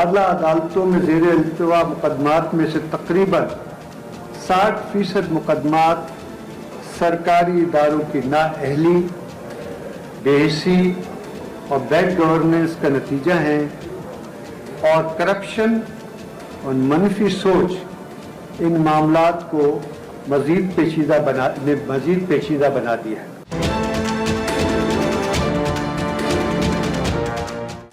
आला अदालतों में ज़ेर इल्तिवा मुकदमात में से तकरीबन 60% मुकदमात सरकारी इदारों की नाअहली, बेहिसी और बैड गवर्नेंस का नतीजा है और करप्शन और मनफी सोच इन मामलात को मज़ीद पेचीदा बना दिया है।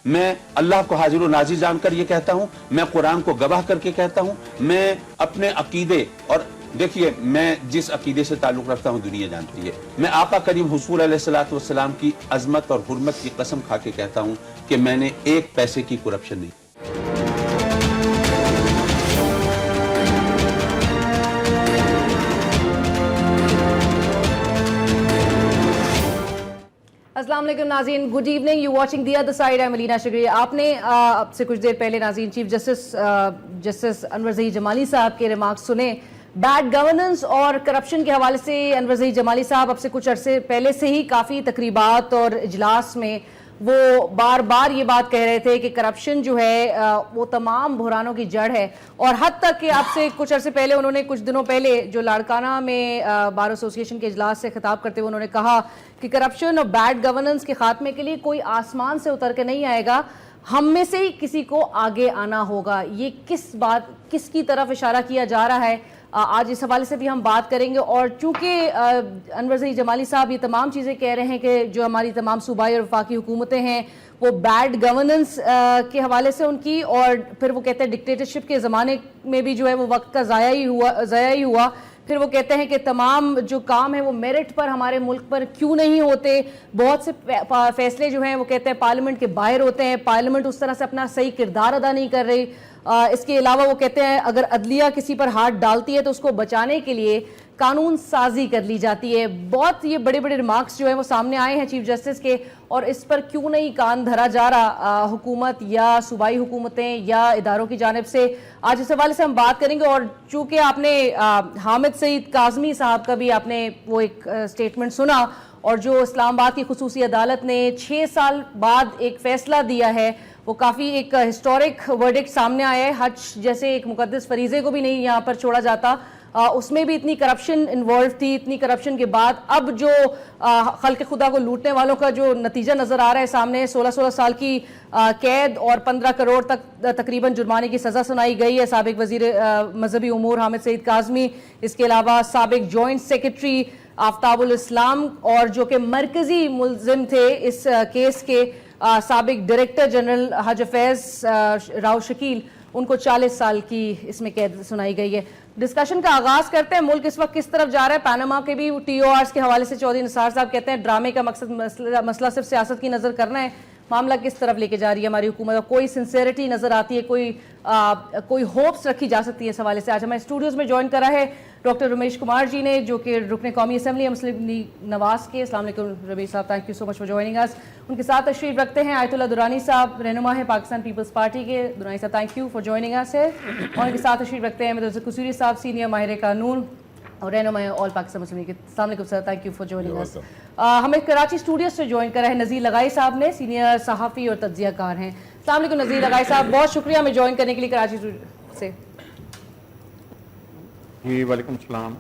मैं अल्लाह को हाजिर नाज़िर जानकर ये कहता हूँ, मैं कुरान को गवाह करके कहता हूँ, मैं अपने अकीदे, और देखिए मैं जिस अकीदे से ताल्लुक़ रखता हूँ दुनिया जानती है, मैं आका करीम हुज़ूर अलैहिस्सलातु वस्सलाम की अज़मत और हुर्मत की कसम खा के कहता हूँ कि मैंने एक पैसे की करप्शन नहीं। अस्सलाम वालेकुम नाज़रीन, good evening, you watching the other side, I am Alina Shagri. आपने अब से कुछ देर पहले नाज़रीन चीफ जस्टिस अनवर ज़हीर जमाली साहब के रिमार्क्स सुने बैड गवर्नेंस और करप्शन के हवाले से। अनवर ज़हीर जमाली साहब अब से कुछ अरसे पहले से ही काफ़ी तकरीबात और इजलास में वो बार बार ये बात कह रहे थे कि करप्शन जो है वो तमाम बुहरानों की जड़ है, और हद तक कि आपसे कुछ अरसे पहले उन्होंने कुछ दिनों पहले जो लाड़काना में बार एसोसिएशन के इजलास से खिताब करते हुए उन्होंने कहा कि करप्शन और बैड गवर्नेंस के खात्मे के लिए कोई आसमान से उतर के नहीं आएगा, हम में से ही किसी को आगे आना होगा। ये किसकी तरफ इशारा किया जा रहा है, आज इस हवाले से भी हम बात करेंगे। और चूंकि अनवर ज़हीर जमाली साहब ये तमाम चीज़ें कह रहे हैं कि जो हमारी तमाम सूबाई और वफाकी हुकूमतें हैं वो बैड गवर्नेंस के हवाले से उनकी, और फिर वो कहते हैं डिक्टेटरशिप के ज़माने में भी जो है वो वक्त का ज़ाया ही हुआ। फिर वो कहते हैं कि तमाम जो काम है वो मेरिट पर हमारे मुल्क पर क्यों नहीं होते, बहुत से फैसले जो हैं वो कहते हैं पार्लियामेंट के बाहर होते हैं, पार्लियामेंट उस तरह से अपना सही किरदार अदा नहीं कर रही। इसके अलावा वो कहते हैं अगर अदलिया किसी पर हाथ डालती है तो उसको बचाने के लिए कानून साजी कर ली जाती है। बहुत ये बड़े बड़े रिमार्क्स जो है वो सामने आए हैं चीफ जस्टिस के, और इस पर क्यों नहीं कान धरा जा रहा हुकूमत या सूबाई हुकूमतें या इदारों की जानिब से, आज इस हवाले से हम बात करेंगे। और चूँकि आपने हामिद सईद काज़मी साहब का भी आपने वो एक स्टेटमेंट सुना, और जो इस्लामाबाद की खुसूसी अदालत ने 6 साल बाद एक फ़ैसला दिया है वो काफ़ी एक हिस्टोरिक वर्डिक्ट सामने आया है। हज जैसे एक मुकद्दस फरीज़े को भी नहीं यहाँ पर छोड़ा जाता, उसमें भी इतनी करप्शन इन्वॉल्व थी। इतनी करप्शन के बाद अब जो खल्क़ खुदा को लूटने वालों का जो नतीजा नज़र आ रहा है सामने, 16 साल की कैद और 15 करोड़ तक तकरीबन जुर्माने की सज़ा सुनाई गई है साबिक वज़ीर मजहबी उमूर हामिद सईद काज़मी, इसके अलावा साबिक जॉइंट सेक्रेटरी आफ्ताबुल इस्लाम, और जो कि मरकज़ी मुल्ज़िम थे इस केस के साबिक डायरेक्टर जनरल हज अफेयर्स राव शकील, उनको 40 साल की इसमें कैद सुनाई गई है। डिस्कशन का आगाज करते हैं, मुल्क इस वक्त किस तरफ जा रहा है। पैनामा के भी TORs के हवाले से चौधरी निसार साहब कहते हैं ड्रामे का मसला सिर्फ सियासत की नज़र करना है, मामला किस तरफ लेके जा रही है हमारी हुकूमत, कोई सिंसेरिटी नज़र आती है, कोई होप्स रखी जा सकती है इस हवाले से। आज हमारे स्टूडियोज़ में ज्वाइन करा है डॉक्टर रमेश कुमार जी ने, जो कि रुकने कौमी असम्बली मुस्लिम लीग नवाज के। अस्सलाम वालेकुम रमेश साहब, thank you so much for joining us. उनके साथ तशरीफ रखते हैं आयतुल्लाह दुरानी साहब, रहनुमा है पाकिस्तान पीपल्स पार्टी के। दुरानी साहब thank you for joining us है। और उनके साथ तशरीफ रखते हैं मदरसा कुसूरी साहब, सीनियर माहिर कानून और रहनुमा ऑल पाकिस्तान मुस्लिम लीग के। अस्सलाम वालेकुम sir, thank you for joining us. हमें कराची स्टूडियो से ज्वाइन करा है नज़ीर लगाई साहब ने, सीनियर सहाफ़ी और तज्ज़ियाकार हैं। अस्सलाम वालेकुम नज़ीर लगाई साहब, बहुत शुक्रिया हमें ज्वाइन करने के लिए कराची स्टूडियो से। जी वालेकुम सलाम।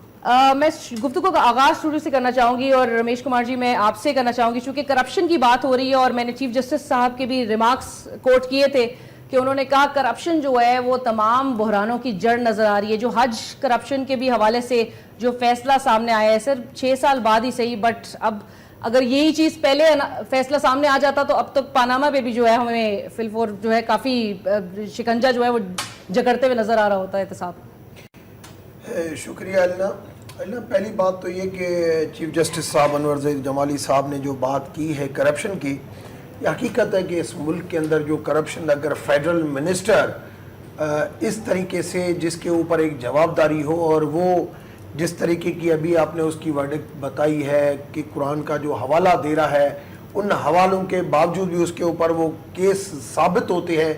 मैं गुफ्तगू का आगाज़ स्टूडियो से करना चाहूँगी, और रमेश कुमार जी मैं आपसे करना चाहूँगी चूँकि करप्शन की बात हो रही है, और मैंने चीफ जस्टिस साहब के भी रिमार्क्स कोट किए थे कि उन्होंने कहा करप्शन जो है वो तमाम बहरानों की जड़ नज़र आ रही है। जो हज करप्शन के भी हवाले से जो फैसला सामने आया है सर 6 साल बाद ही सही, बट अब अगर यही चीज़ पहले फैसला सामने आ जाता तो अब तक पानामा पे भी जो है हमें फिलफोर जो है काफ़ी शिकंजा जो है वो जकड़ते हुए नज़र आ रहा होता है। एहतसाब शुक्रिया अल्लाह। पहली बात तो ये कि चीफ जस्टिस साहब अनवर ज़हीर जमाली साहब ने जो बात की है करप्शन की, ये हकीकत है कि इस मुल्क के अंदर जो करप्शन, अगर फेडरल मिनिस्टर इस तरीके से जिसके ऊपर एक जवाबदारी हो, और वो जिस तरीके की अभी आपने उसकी वर्डिक्ट बताई है कि कुरान का जो हवाला दे रहा है, उन हवालों के बावजूद भी उसके ऊपर वो केस साबित होते हैं,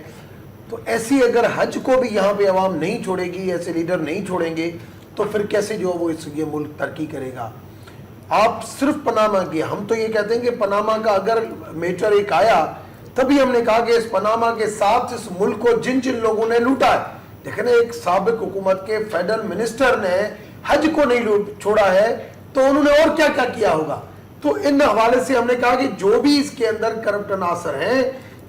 तो ऐसी अगर हज को भी यहाँ पे अवाम नहीं छोड़ेगी, ऐसे लीडर नहीं छोड़ेंगे, तो फिर कैसे जो वो ये मुल्क तरक्की करेगा। आप सिर्फ पनामा की, हम तो ये कहते हैं कि पनामा का अगर मैटर एक आया तभी हमने कहा कि इस पनामा के साथ इस मुल्क को जिन जिन लोगों ने लूटा है, देखें एक साबिक हुकूमत के फेडरल मिनिस्टर ने हज को नहीं छोड़ा है, तो उन्होंने और क्या क्या किया होगा। तो इन हवाले से हमने कहा कि जो भी इसके अंदर करप्ट अनासर हैं,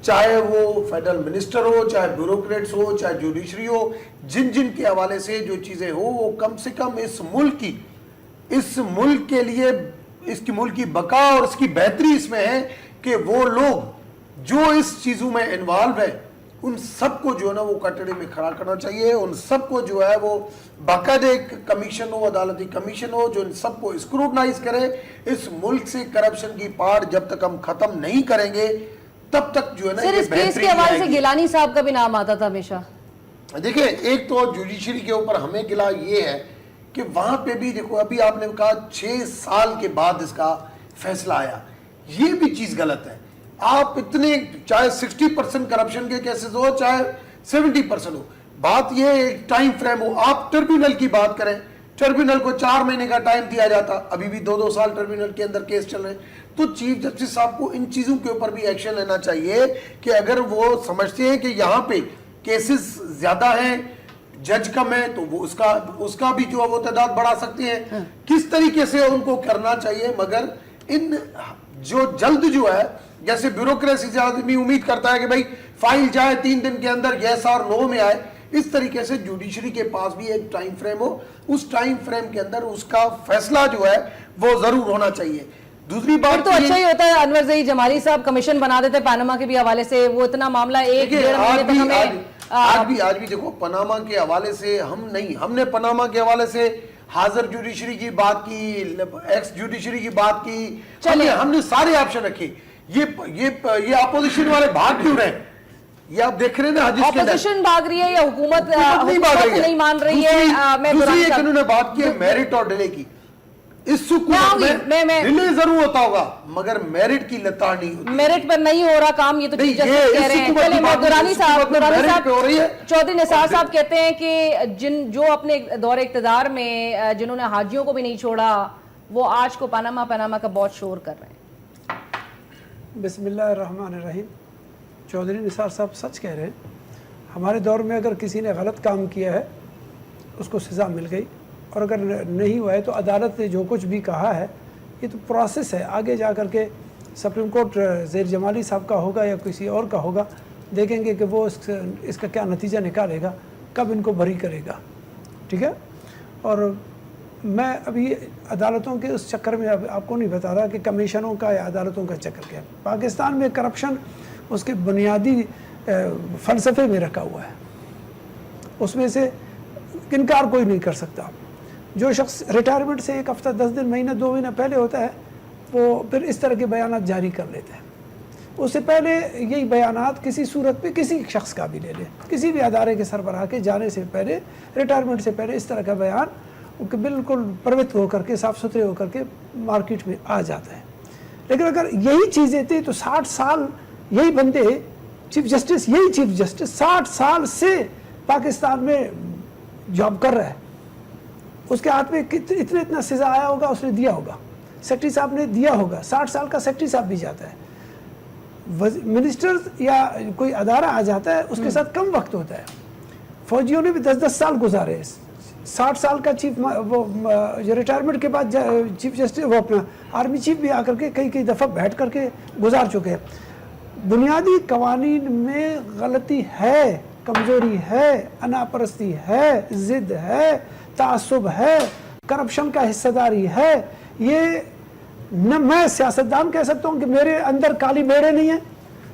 चाहे वो फेडरल मिनिस्टर हो, चाहे ब्यूरोक्रेट्स हो, चाहे जुडिशरी हो, जिन जिन के हवाले से जो चीजें हो, वो कम से कम इस मुल्क के लिए, इसकी मुल्क की बका और इसकी बेहतरी इसमें है कि वो लोग जो इस चीजों में इन्वॉल्व है, उन सबको जो है ना वो कटड़े में खड़ा करना चाहिए। उन सबको जो है वो बाकायदे एक कमीशन हो, अदालती कमीशन हो, जो इन सबको स्क्रूटनाइज करे। इस मुल्क से करप्शन की पार जब तक हम खत्म नहीं करेंगे, तब तक जो है ना सर, इस केस के हवाले से गिलानी साहब का भी नाम आता था हमेशा। देखिए, एक तो जुडिशरी के ऊपर हमें गिला ये है कि वहां पे भी देखो, अभी आपने कहा 6 साल के बाद इसका फैसला आया, ये भी चीज गलत है। आप इतने, चाहे 60% करप्शन के केसेस हो, चाहे 70% हो, बात ये एक टाइम फ्रेम हो। आप ट्रिब्यूनल की बात करें, ट्रिब्यूनल को 4 महीने का टाइम दिया जाता, अभी भी 2-2 साल ट्रिब्यूनल के अंदर केस चल रहे हैं। तो चीफ जस्टिस साहब को इन चीजों के ऊपर भी एक्शन लेना चाहिए कि अगर वो समझते हैं कि यहाँ पे केसेस ज्यादा हैं, जज कम है, तो वो उसका भी जो है वो तादाद बढ़ा सकते हैं। किस तरीके से उनको करना चाहिए, मगर इन जो जल्द जो है, जैसे ब्यूरोक्रेसी से आदमी उम्मीद करता है कि भाई फाइल जाए 3 दिन के अंदर यस और नो में आए, इस तरीके से जुडिशरी के पास भी एक टाइम फ्रेम हो, उस टाइम फ्रेम के अंदर उसका फैसला जो है वो जरूर होना चाहिए। दूसरी बात तो अच्छा ही होता है अनवर ज़हीर जमाली साहब कमीशन बना देते पनामा के भी हवाले से, वो इतना मामला 1-1.5 महीने तक हमें आज भी देखो, पनामा के हवाले से हमने पनामा के हवाले से हाजिर जुडिशरी की बात की, एक्स जुडिशरी की बात की, हमने सारे ऑप्शन रखे। ये अपोजिशन वाले भाग क्यों रहे? ये आप देख रहे हैं ना, अपोजिशन भाग रही है या हुकूमत नहीं मान रही है। दूसरी एक इन्होंने बात की है मेरिट और डिले की। इस डिले जरूर होता होगा, मगर मेरिट की लताड़ नहीं होती। मेरिट पर नहीं हो रहा काम, ये तो चीफ जस्टिस कह रहे हैं। चलिए, मैं दुरानी साहब चौधरी निसार साहब कहते हैं कि जो अपने दौरे इक़्तिदार में जिन्होंने हाजियों को भी नहीं छोड़ा, वो आज को पनामा का बहुत शोर कर रहे हैं। बिस्मिल्लाहिर्रहमानिर्रहीम। चौधरी निसार साहब सच कह रहे हैं। हमारे दौर में अगर किसी ने गलत काम किया है, उसको सज़ा मिल गई, और अगर नहीं हुआ है तो अदालत ने जो कुछ भी कहा है, ये तो प्रोसेस है। आगे जा कर के सुप्रीम कोर्ट ज़हीर जमाली साहब का होगा या किसी और का होगा, देखेंगे कि वो इसका क्या नतीजा निकालेगा, कब इनको बरी करेगा। ठीक है। और मैं अभी अदालतों के उस चक्कर में आपको नहीं बता रहा कि कमीशनों का या अदालतों का चक्कर क्या है। पाकिस्तान में करप्शन उसके बुनियादी फ़लसफ़े में रखा हुआ है, उसमें से इनकार कोई नहीं कर सकता। जो शख्स रिटायरमेंट से 1 हफ्ता, 10 दिन, महीना, 2 महीना पहले होता है, वो फिर इस तरह के बयानात जारी कर लेते हैं। उससे पहले यही बयानात किसी सूरत पे किसी शख्स का भी ले ले, किसी भी अदारे के सरबराह के जाने से पहले, रिटायरमेंट से पहले इस तरह का बयान बिल्कुल पवित्र होकर के, साफ़ सुथरे होकर के मार्केट में आ जाता है। लेकिन अगर यही चीज़ें थी तो 60 साल यही बंदे चीफ जस्टिस 60 साल से पाकिस्तान में जॉब कर रहा है, उसके हाथ में इतना सज़ा आया होगा, उसने दिया होगा, सेक्रेटरी साहब ने दिया होगा। 60 साल का सेक्रेटरी साहब भी जाता है, मिनिस्टर या कोई अदारा आ जाता है, उसके साथ कम वक्त होता है। फौजियों ने भी 10-10 साल गुजारे। 60 साल का चीफ, वो जो रिटायरमेंट के बाद चीफ जस्टिस, वो अपना आर्मी चीफ भी आकर के कई दफ़ा बैठ करके गुजार चुके हैं। बुनियादी कवानीन में गलती है, कमज़ोरी है, अनापरस्ती है, ज़िद है, तासुब है, करप्शन का हिस्सेदारी है। ये न मैं सियासतदान कह सकता हूँ कि मेरे अंदर काली बेड़े नहीं है,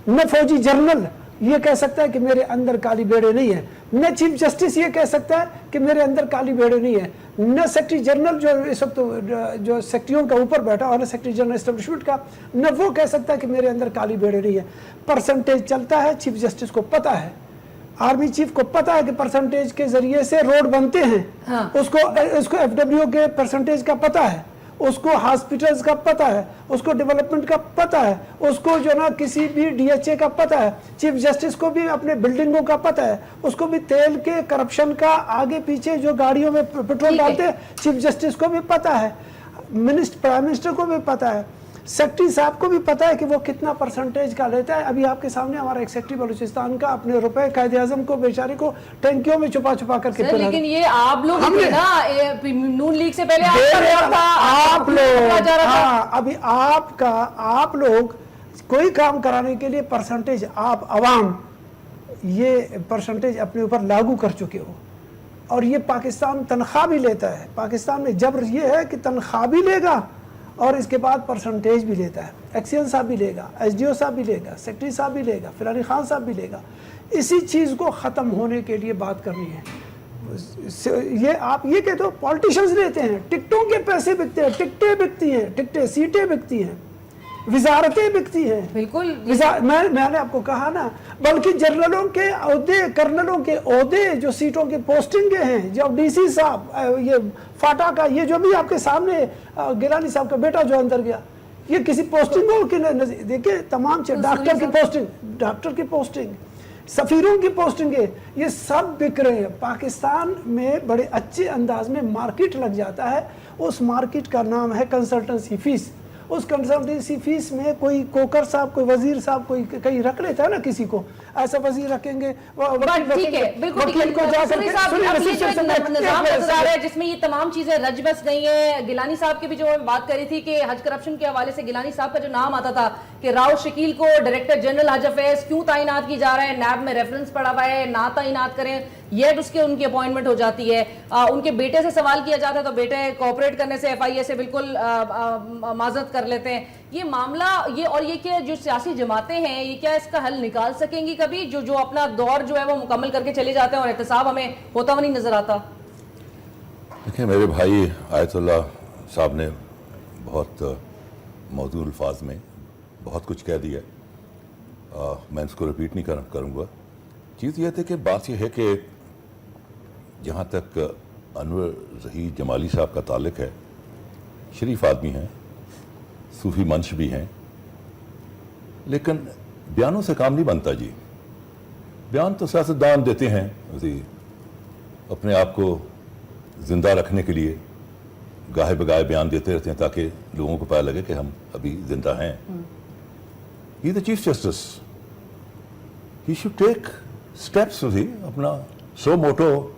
न फौजी जनरल ये कह सकता है कि मेरे अंदर काली बेड़े नहीं है, न चीफ जस्टिस ये कह सकता है कि मेरे अंदर काली बेड़े नहीं है, न सेक्रेटरी जनरल जो इस वक्त जो सेक्रेटरियों का ऊपर बैठा और सेक्रेटरी जनरल एस्टेब्लिशमेंट का, न वो कह सकता है कि मेरे अंदर काली बेड़े नहीं है। परसेंटेज चलता है, चीफ जस्टिस को पता है, आर्मी चीफ को पता है कि परसेंटेज के जरिए से रोड बनते हैं। हाँ। उसको एफडब्ल्यू के परसेंटेज का पता है, उसको हॉस्पिटल्स का पता है, उसको डेवलपमेंट का पता है, उसको जो ना किसी भी डीएचए का पता है। चीफ जस्टिस को भी अपने बिल्डिंगों का पता है, उसको भी तेल के करप्शन का आगे पीछे जो गाड़ियों में पेट्रोल डालते हैं, चीफ जस्टिस को भी पता है, प्राइम मिनिस्टर को भी पता है। सेक्रेटरी साहब को भी पता है कि वो कितना परसेंटेज का लेता है। अभी आपके सामने हमारा एक सेक्रेटरी बलूचिस्तान का अपने रुपए कायदे आजम को बेचारे को टैंकियों में छुपा छुपा करके सर, लेकिन ये आप लोग थे ना, नून लीग से पहले आप लोग, जा रहा था। हाँ, अभी आप लोग कोई काम कराने के लिए परसेंटेज, आप अवाम ये परसेंटेज अपने ऊपर लागू कर चुके हो। और ये पाकिस्तान तनख्वाह भी लेता है, पाकिस्तान में जबर ये है कि तनख्वाह भी लेगा और इसके बाद परसेंटेज भी लेता है। एक्सीएन साहब भी लेगा, एसडीओ साहब भी लेगा, सेक्रेटरी साहब भी लेगा, फिरानी खान साहब भी लेगा। इसी चीज़ को ख़त्म होने के लिए बात करनी है। ये आप ये कहते हो पॉलिटिशियंस लेते हैं, टिकटों के पैसे बिकते हैं, टिकटें बिकती हैं, टिकटें सीटें बिकती हैं, विजारतें बिकती हैं। बिल्कुल, मैंने आपको कहा ना, बल्कि जनरलों के ओहदे, कर्नलों के ओहदे, जो सीटों की पोस्टिंग हैं, जो डीसी साहब, ये फाटा का, ये जो भी आपके सामने गिलानी साहब का बेटा जो अंदर गया, ये किसी पोस्टिंगों की देखिए, तमाम डॉक्टर की पोस्टिंग, सफीरों की पोस्टिंग, ये सब बिक रहे हैं। पाकिस्तान में बड़े अच्छे अंदाज में मार्केट लग जाता है। उस मार्केट का नाम है कंसल्टेंसी फीस। उस कंसल्टेंसी फीस में कोई कोकर साहब, कोई वजीर साहब, कोई कहीं रख लेता है ना, किसी को ऐसा वजीर रखेंगे, ठीक है, बिल्कुल ठीक है, जिसमें ये तमाम चीजें रज बस गई हैं। गिलानी साहब की भी जो बात करी थी कि हज करप्शन के हवाले से गिलानी साहब का जो नाम आता था कि राव शकील को डायरेक्टर जनरल हज अफेयर्स क्यों तैनात की जा रहा है, नैब में रेफरेंस पड़ा हुआ है, ना तैनात करें, येट उसके उनकी अपॉइंटमेंट हो जाती है। उनके बेटे से सवाल किया जाता है तो बेटे कोऑपरेट करने से एफआईए से बिल्कुल माजरत कर लेते हैं। ये मामला, ये और ये क्या जो सियासी जमातें हैं, ये क्या इसका हल निकाल सकेंगी कभी, जो अपना दौर जो है वो मुकम्मल करके चले जाते हैं और एहतसाब हमें होता हुआ नहीं नजर आता? देखिए, मेरे भाई आयतुल्लाह साहब ने बहुत मौजूद अल्फाज में बहुत कुछ कह दिया, मैं इसको रिपीट नहीं करूँगा। चीज़ यह थी कि बात यह है कि जहाँ तक अनवर ज़हीर जमाली साहब का ताल्लुक है, शरीफ आदमी हैं, सूफी मंश भी हैं, लेकिन बयानों से काम नहीं बनता जी। बयान तो सियासतदान देते हैं अपने आप को ज़िंदा रखने के लिए, गाहे बगाहे बयान देते रहते हैं ताकि लोगों को पता लगे कि हम अभी ज़िंदा हैं। ये the chief justice, he should take steps. अपना सो मोटो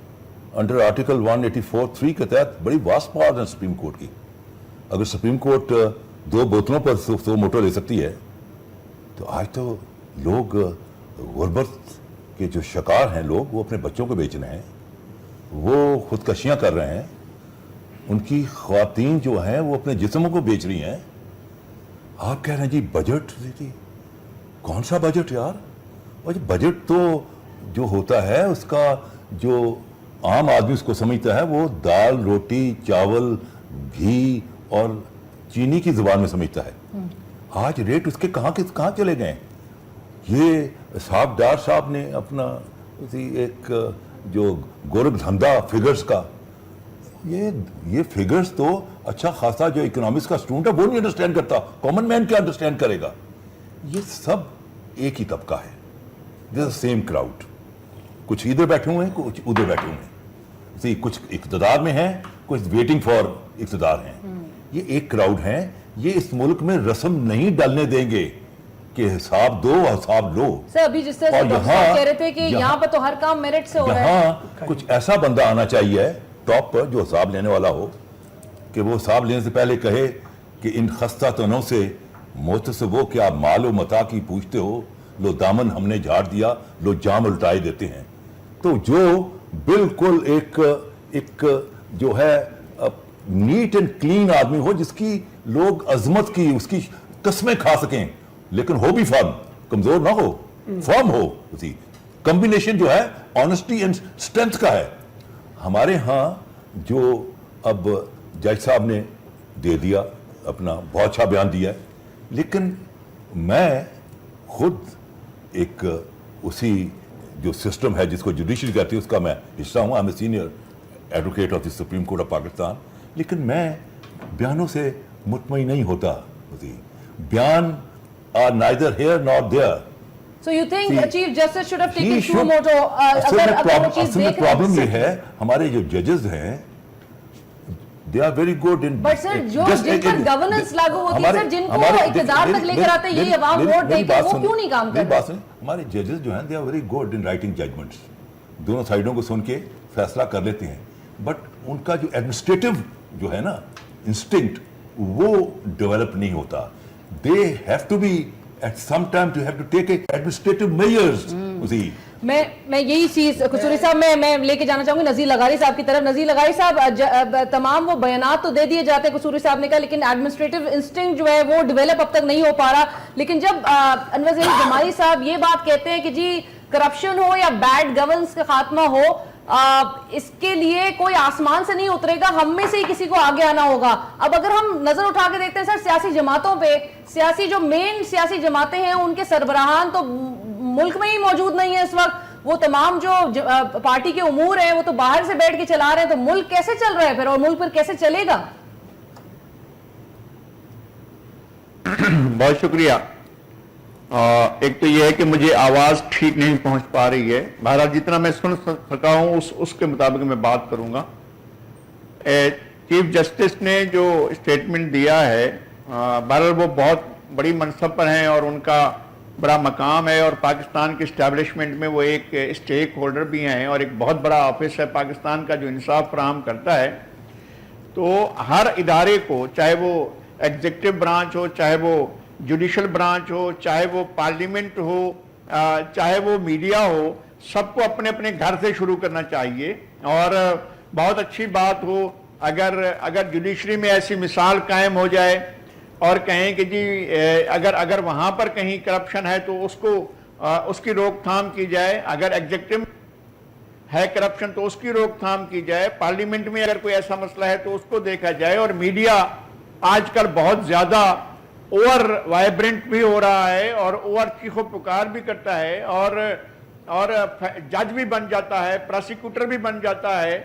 अंडर आर्टिकल 184(3) के तहत बड़ी वास्ट पावर है सुप्रीम कोर्ट की। अगर सुप्रीम कोर्ट 2 बोतलों पर सो मोटो ले सकती है, तो आज तो लोग गुर्बत के जो शिकार हैं लोग, वो अपने बच्चों को बेच रहे हैं, वो खुदकशियां कर रहे हैं, उनकी ख्वातीन जो हैं वो अपने जिस्मों को बेच रही हैं। आप कह रहे हैं जी बजट, कौन सा बजट यार? और बजट तो जो होता है उसका जो आम आदमी उसको समझता है वो दाल, रोटी, चावल, घी और चीनी की जुबान में समझता है। आज रेट उसके कहाँ चले गए? ये साहब डार साहब ने अपना एक जो गोरख धंधा फिगर्स का, ये फिगर्स तो अच्छा खासा जो इकोनॉमिक्स का स्टूडेंट है वो नहीं अंडरस्टैंड करता, कॉमन मैन क्या अंडरस्टैंड करेगा? ये सब एक ही तबका है, दिस सेम क्राउड। कुछ इधर बैठे हुए हैं, कुछ उधर बैठे हुए हैं, कुछ इक़्तिदार में हैं, कुछ वेटिंग फॉर इक़्तिदार हैं। ये एक क्राउड है। ये इस मुल्क में रस्म नहीं डालने देंगे कि हिसाब दो हिसाब लो। सर, अभी जिस तरह से डॉक्टर साहब कह रहे थे कि यहाँ पर तो हर काम मेरिट से हो रहा है, यहाँ कुछ ऐसा बंदा आना चाहिए टॉप पर जो हिसाब लेने वाला हो, कि वो हिसाब लेने से पहले कहे कि इन खस्ता तनों से मोतसबो क्या मालो मता की पूछते हो, लो दामन हमने झाड़ दिया, लो जाम उल्टाए देते हैं। तो जो बिल्कुल एक जो है नीट एंड क्लीन आदमी हो, जिसकी लोग अजमत की उसकी कस्में खा सकें, लेकिन हो भी फर्म, कमजोर ना हो, फर्म हो। उसी कॉम्बिनेशन जो है ऑनेस्टी एंड स्ट्रेंथ का है। हमारे यहाँ जो अब जज साहब ने दे दिया अपना, बहुत अच्छा बयान दिया है, लेकिन मैं खुद एक उसी जो सिस्टम है जिसको जुडिशरी कहती है उसका मैं हिस्सा हूँ। I am a senior advocate of the supreme court of Pakistan. लेकिन मैं बयानों से मुतमईन नहीं होता। बयान are neither here nor there. So you think Chief Justice should have taken suo moto? अगर वो चीज़ देख रहे हैं, प्रॉब्लम ये है, हमारे जो जजेस हैं they are very good in But sir, जो just जिन पर governance लागू होती है सर, जिनको इक़्तिदार तक लेकर आते हैं, यही अवाम वोट देके वो क्यों नहीं काम कर रहे? बात सुनिए, हमारे जजेस जो हैं they are very good in writing judgments, दोनों साइडों को सुन के फैसला कर लेते हैं, बट उनका जो एडमिनिस्ट्रेटिव जो है ना इंस्टिंक्ट वो डेवलप नहीं होता. They have to be at some time to have to take administrative measures. मैं यही चीज कसूरी साहब मैं लेके जाना चाहूंगी नज़ीर लगारी साहब की तरफ. नज़ीर लगारी साहब, तमाम वो बयानात तो दे दिए जाते हैं कसूरी साहब ने कहा, लेकिन एडमिनिस्ट्रेटिव इंस्टिंक्ट जो है वो डेवलप अब तक नहीं हो पा रहा. लेकिन जब अनवर ज़हीर जमाली साहब ये बात कहते हैं कि जी करप्शन हो या बैड गवर्नेंस का खात्मा हो, इसके लिए कोई आसमान से नहीं उतरेगा, हम में से ही किसी को आगे आना होगा. अब अगर हम नजर उठा के देखते हैं सर सियासी जमातों पे, सियासी जो मेन सियासी जमातें हैं उनके सरबराहान तो मुल्क में ही मौजूद नहीं है इस वक्त. वो तमाम जो पार्टी के उमूर हैं वो तो बाहर से बैठ के चला रहे हैं, तो मुल्क कैसे चल रहा है फिर, और मुल्क फिर कैसे चलेगा? बहुत शुक्रिया. एक तो ये है कि मुझे आवाज ठीक नहीं पहुंच पा रही है. बहरहाल जितना मैं सुन सका हूं उसके मुताबिक मैं बात करूंगा. चीफ जस्टिस ने जो स्टेटमेंट दिया है, बहरहाल वो बहुत बड़ी मनसब पर हैं और उनका बड़ा मकाम है, और पाकिस्तान के इस्टेब्लिशमेंट में वो एक स्टेक होल्डर भी हैं, और एक बहुत बड़ा ऑफिस है पाकिस्तान का जो इंसाफ फराहम करता है. तो हर इदारे को, चाहे वो एग्जीक्यूटिव ब्रांच हो, चाहे वो जुडिशल ब्रांच हो, चाहे वो पार्लियामेंट हो, चाहे वो मीडिया हो, सबको अपने अपने घर से शुरू करना चाहिए. और बहुत अच्छी बात हो अगर जुडिशरी में ऐसी मिसाल कायम हो जाए और कहें कि जी अगर वहां पर कहीं करप्शन है तो उसकी रोकथाम की जाए, अगर एग्जीक्यूटिव है करप्शन तो उसकी रोकथाम की जाए, पार्लियामेंट में अगर कोई ऐसा मसला है तो उसको देखा जाए. और मीडिया आजकल बहुत ज्यादा ओवर वाइब्रेंट भी हो रहा है और ओवर चीखो पुकार भी करता है, और जज भी बन जाता है, प्रोसिक्यूटर भी बन जाता है,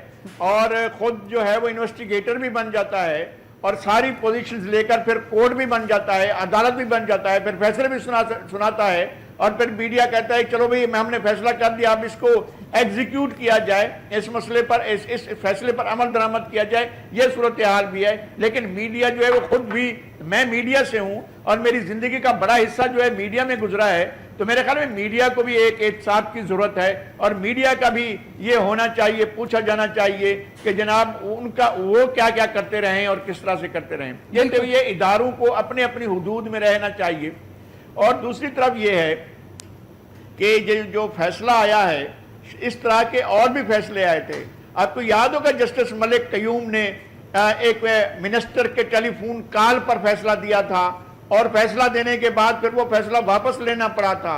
और खुद जो है वो इन्वेस्टिगेटर भी बन जाता है, और सारी पोजीशंस लेकर फिर कोर्ट भी बन जाता है, अदालत भी बन जाता है, फिर फैसले भी सुनाता है, और फिर मीडिया कहता है चलो भाई हमने फैसला कर दिया, अब इसको एग्जीक्यूट किया जाए, इस मसले पर इस फैसले पर अमल दरामद किया जाए. ये सूरत हाल भी है. लेकिन मीडिया जो है वो खुद भी, मैं मीडिया से हूं और मेरी जिंदगी का बड़ा हिस्सा जो है मीडिया में गुजरा है, तो मेरे ख्याल में मीडिया को भी एक एहतिसाब की जरूरत है, और मीडिया का भी ये होना चाहिए, पूछा जाना चाहिए कि जनाब उनका वो क्या क्या करते रहे और किस तरह से करते रहे. ये इदारों को अपने अपनी हुदूद में रहना चाहिए. और दूसरी तरफ ये है कि जो फैसला आया है, इस तरह के और भी फैसले आए थे. आपको याद होगा जस्टिस मलिक कयूम ने एक मिनिस्टर के टेलीफोन कॉल पर फैसला दिया था, और फैसला देने के बाद फिर वो फैसला वापस लेना पड़ा था.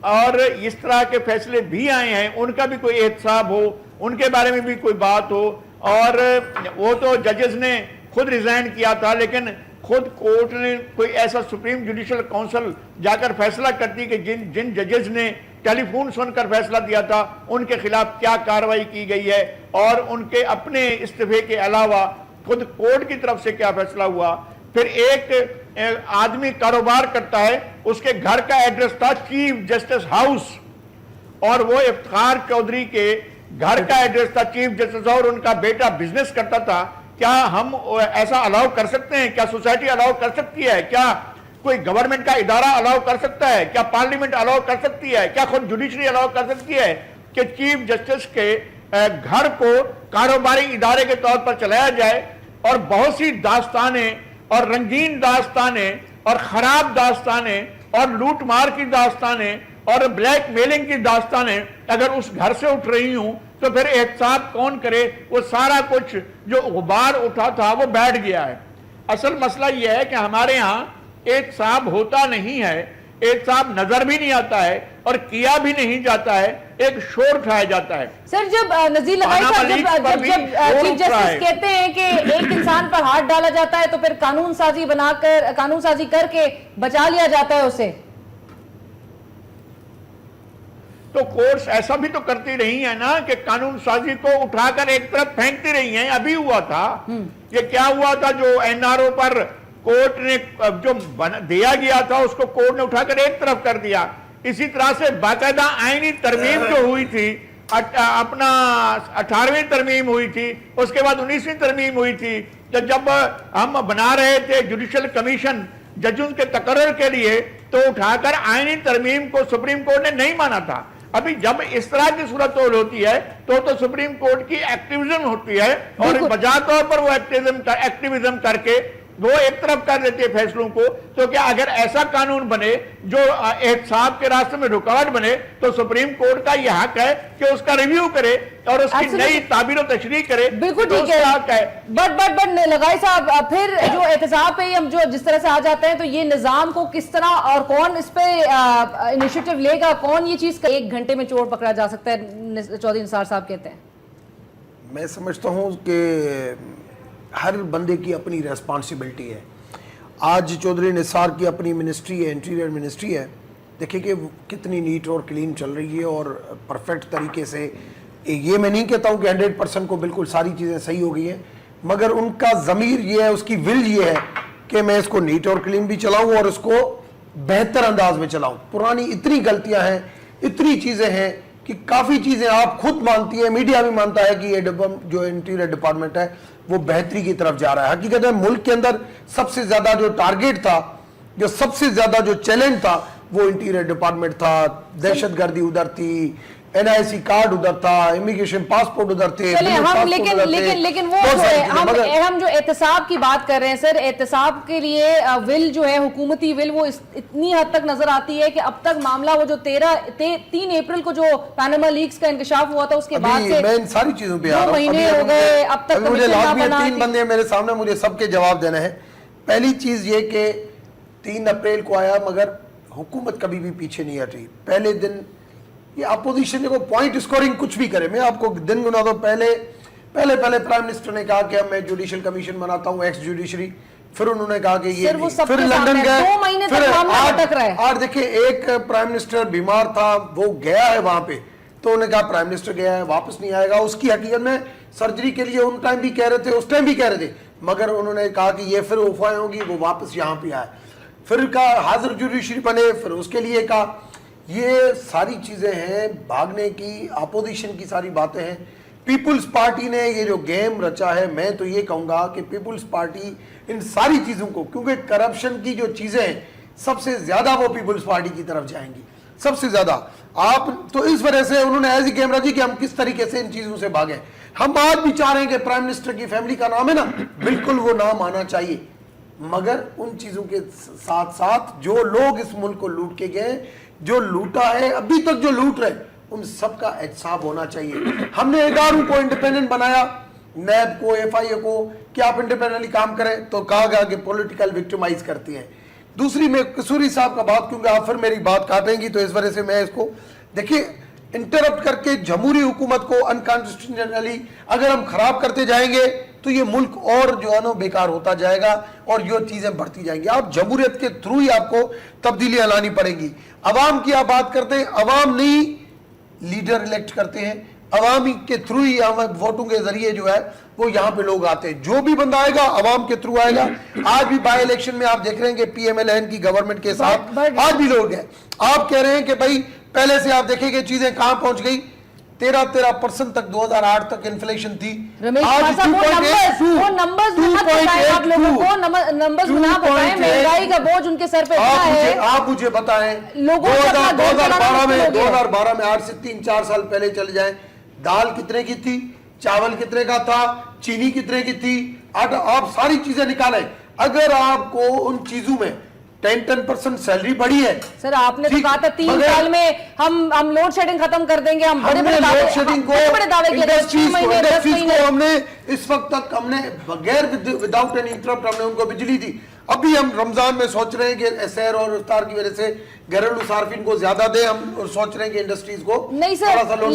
और इस तरह के फैसले भी आए हैं, उनका भी कोई एहतसाब हो, उनके बारे में भी कोई बात हो. और वो तो जजेस ने खुद रिजाइन किया था, लेकिन खुद कोर्ट ने कोई ऐसा सुप्रीम जुडिशल काउंसिल जाकर फैसला करती कि जिन जजेस ने टेलीफोन सुनकर फैसला दिया था उनके खिलाफ क्या कार्रवाई की गई है, और उनके अपने इस्तीफे के अलावा खुद कोर्ट की तरफ से क्या फैसला हुआ. फिर एक आदमी कारोबार करता है, उसके घर का एड्रेस था चीफ जस्टिस हाउस, और वो इफ्तिखार चौधरी के घर का एड्रेस था चीफ जस्टिस, और उनका बेटा बिजनेस करता था. क्या हम ऐसा अलाउ कर सकते हैं? क्या सोसाइटी अलाउ कर सकती है? क्या कोई गवर्नमेंट का इदारा अलाउ कर सकता है? क्या पार्लियामेंट अलाउ कर सकती है? क्या खुद जुडिशरी अलाउ कर सकती है कि चीफ जस्टिस के घर को कारोबारी इदारे के तौर पर चलाया जाए, और बहुत सी दास्तानें और रंगीन दास्तानें और खराब दास्तानें और लूट मार की दास्तानें और ब्लैक मेलिंग की दास्तानें अगर उस घर से उठ रही हूं, तो फिर एहतसाब कौन करे? वो सारा कुछ जो गुबार उठा था वो बैठ गया है. असल मसला यह है कि हमारे यहाँ एहतसाब होता नहीं है, एहतसाब नजर भी नहीं आता है, और किया भी नहीं जाता है, एक शोर उठाया जाता है. सर जब नज़ीर लगाई साहब जब चीफ जस्टिस कहते हैं कि एक इंसान पर हाथ डाला जाता है तो फिर कानून साजी करके बचा लिया जाता है उसे, तो कोर्ट्स ऐसा भी तो करती रही है ना कि कानून साजी को उठाकर एक तरफ फेंकती रही हैं. अभी हुआ था, ये क्या हुआ था, जो एनआरओ पर कोर्ट ने जो दिया गया था उसको कोर्ट ने उठाकर एक तरफ कर दिया. इसी तरह से बाकायदा आईनी तरमीम जो हुई थी, अपना 18वीं तरमीम हुई थी, उसके बाद 19वीं तरमीम हुई थी, तो जब हम बना रहे थे जुडिशल कमीशन जजों के तकर्रर के लिए, तो उठाकर आईनी तरमीम को सुप्रीम कोर्ट ने नहीं माना था। अभी जब इस तरह की सूरत होती है तो सुप्रीम कोर्ट की एक्टिविज्म होती है, और बजा तौर पर वो एक्टिविज्म करके वो एक तरफ कर देती है फैसलों को। तो क्या अगर ऐसा कानून बने जो एहतसाब के रास्ते में रुकावट बने, तो सुप्रीम कोर्ट का यह हक है कि उसका रिव्यू करे और उसकी नई ताबीर तशरीह करे। बिल्कुल तो ठीक उसका हक है, बट लगाई साहब, फिर जो एहतसाब पे हम जो जिस तरह से आ जाते हैं, तो ये निजाम को किस तरह और कौन इस पे इनिशिएटिव लेगा, कौन ये चीज 1 घंटे में चोर पकड़ा जा सकता है, चौधरी निसार साहब कहते हैं? मैं समझता हूँ कि हर बंदे की अपनी रेस्पॉन्सिबिलिटी है। आज चौधरी निसार की अपनी मिनिस्ट्री है, इंटीरियर मिनिस्ट्री है, देखिए कि कितनी नीट और क्लीन चल रही है और परफेक्ट तरीके से। ये मैं नहीं कहता हूँ कि 100% को बिल्कुल सारी चीज़ें सही हो गई हैं, मगर उनका ज़मीर ये है, उसकी विल ये है कि मैं इसको नीट और क्लीन भी चलाऊँ और इसको बेहतर अंदाज में चलाऊँ। पुरानी इतनी गलतियाँ हैं, इतनी चीज़ें हैं कि काफ़ी चीज़ें आप खुद मानती हैं, मीडिया भी मानता है कि ये जो इंटीरियर डिपार्टमेंट है वो बेहतरी की तरफ जा रहा है। हकीकत में मुल्क के अंदर सबसे ज्यादा जो टारगेट था, जो सबसे ज्यादा जो चैलेंज था, वो इंटीरियर डिपार्टमेंट था। दहशतगर्दी उधर थी, NIC कार्ड उधर था, इमिग्रेशन पासपोर्ट उधर थे। हम लेकिन वो हम जो एहतसाब की बात कर रहे हैं सर, एहतसाब के लिए विल जो है, हुकूमती विल, वो इतनी हद तक नजर आती है कि अब तक मामला वो जो 3 अप्रैल को जो पैनामा लीक्स का इंकशाफ हुआ था, उसके बाद से मैं इन सारी चीजों पे 2 महीने हो गए, अब तक मुझे 3 बंदे मेरे सामने, मुझे सबके जवाब देना है। पहली चीज ये कि 3 अप्रैल को आया, मगर हुकूमत कभी भी पीछे नहीं हटी। पहले दिन ये अपोजिशन देखो पॉइंट स्कोरिंग कुछ भी करे, मैं आपको दिन गिना दो। पहले प्राइम मिनिस्टर ने कहा कि अब मैं जुडिशल कमीशन बनाता हूं, एक्स जुडिशरी। फिर उन्होंने कहा कि ये फिर लंदन गए, 2 महीने तक मामला अटक रहा है। और देखिए, एक प्राइम मिनिस्टर बीमार था, वो गया है वहां पे, तो उन्होंने कहा प्राइम मिनिस्टर गया है, वापस नहीं आएगा। उसकी हकीकत में सर्जरी के लिए उन टाइम भी कह रहे थे, उस टाइम भी कह रहे थे, मगर उन्होंने कहा कि ये फिर अफवाहें होगी, वो वापस यहाँ पे आए। फिर कहा हाजिर जुडिशरी बने, फिर उसके लिए कहा। ये सारी चीजें हैं, भागने की, अपोजिशन की सारी बातें हैं। पीपुल्स पार्टी ने ये जो गेम रचा है, मैं तो ये कहूंगा कि पीपुल्स पार्टी इन सारी चीजों को, क्योंकि करप्शन की जो चीजें हैं सबसे ज्यादा वो पीपुल्स पार्टी की तरफ जाएंगी, सबसे ज्यादा। आप तो इस वजह से उन्होंने ऐसी गेम रची कि हम किस तरीके से इन चीजों से भागें। हम आज भी चाह रहे हैं कि प्राइम मिनिस्टर की फैमिली का नाम है ना, बिल्कुल वो नाम आना चाहिए, मगर उन चीजों के साथ साथ जो लोग इस मुल्क को लूट के गए, जो लूटा है, अभी तक जो लूट रहे, उन सबका एहसाब होना चाहिए। हमने 11 को इंडिपेंडेंट बनाया, नैब को, FIA को, कि आप इंडिपेंडेंटली काम करें, तो कहा गया कि पॉलिटिकल विक्टिमाइज करती है। दूसरी, मैं कसूरी साहब का बात, क्योंकि आप फिर मेरी बात काटेंगी, तो इस वजह से मैं इसको देखिए इंटरप्ट करके जमहूरी हुकूमत को अनकॉन्स्टिट्यूशनली अगर हम खराब करते जाएंगे तो ये मुल्क और जो है ना बेकार होता जाएगा और ये चीजें बढ़ती जाएंगी। आप जमहूरियत के थ्रू ही आपको तब्दीलियां लानी पड़ेंगी। अवाम की आप बात करते हैं, अवाम नहीं लीडर इलेक्ट करते हैं, अवाम के थ्रू ही, वोटों के जरिए जो है वो यहाँ पे लोग आते हैं। जो भी बंदा आएगा अवाम के थ्रू आएगा। आज भी बाई इलेक्शन में आप देख रहे हैं कि PMLN की गवर्नमेंट के साथ आज भी लोग हैं। आप कह रहे हैं कि भाई पहले से आप देखेंगे चीजें कहां पहुंच गई, 13% तक 2008 तक इन्फ्लेशन थी। आज महंगाई का बोझ उनके सर पे है। आप मुझे बताएं, 2012 में 8 से 3-4 साल पहले चले जाएं, दाल कितने की थी, चावल कितने का था, चीनी कितने की थी, आटा, आप सारी चीजें निकालें। अगर आपको उन चीजों में 10% सैलरी बढ़ी है। सर आपने तो कहा था 3 साल में हम लोड शेडिंग खत्म कर देंगे, हम बड़े लोड शेडिंग को, इंडस्ट्रीज को हमने इस वक्त तक हमने बगैर विदाउट एनी इंटरप्ट हमने उनको बिजली दी। अभी हम रमजान में सोच रहे हैं कि सहर और इफ्तार की वजह से घरेलू सार्फिन को ज्यादा दे, हम और सोच रहे हैं कि इंडस्ट्रीज को नहीं सर,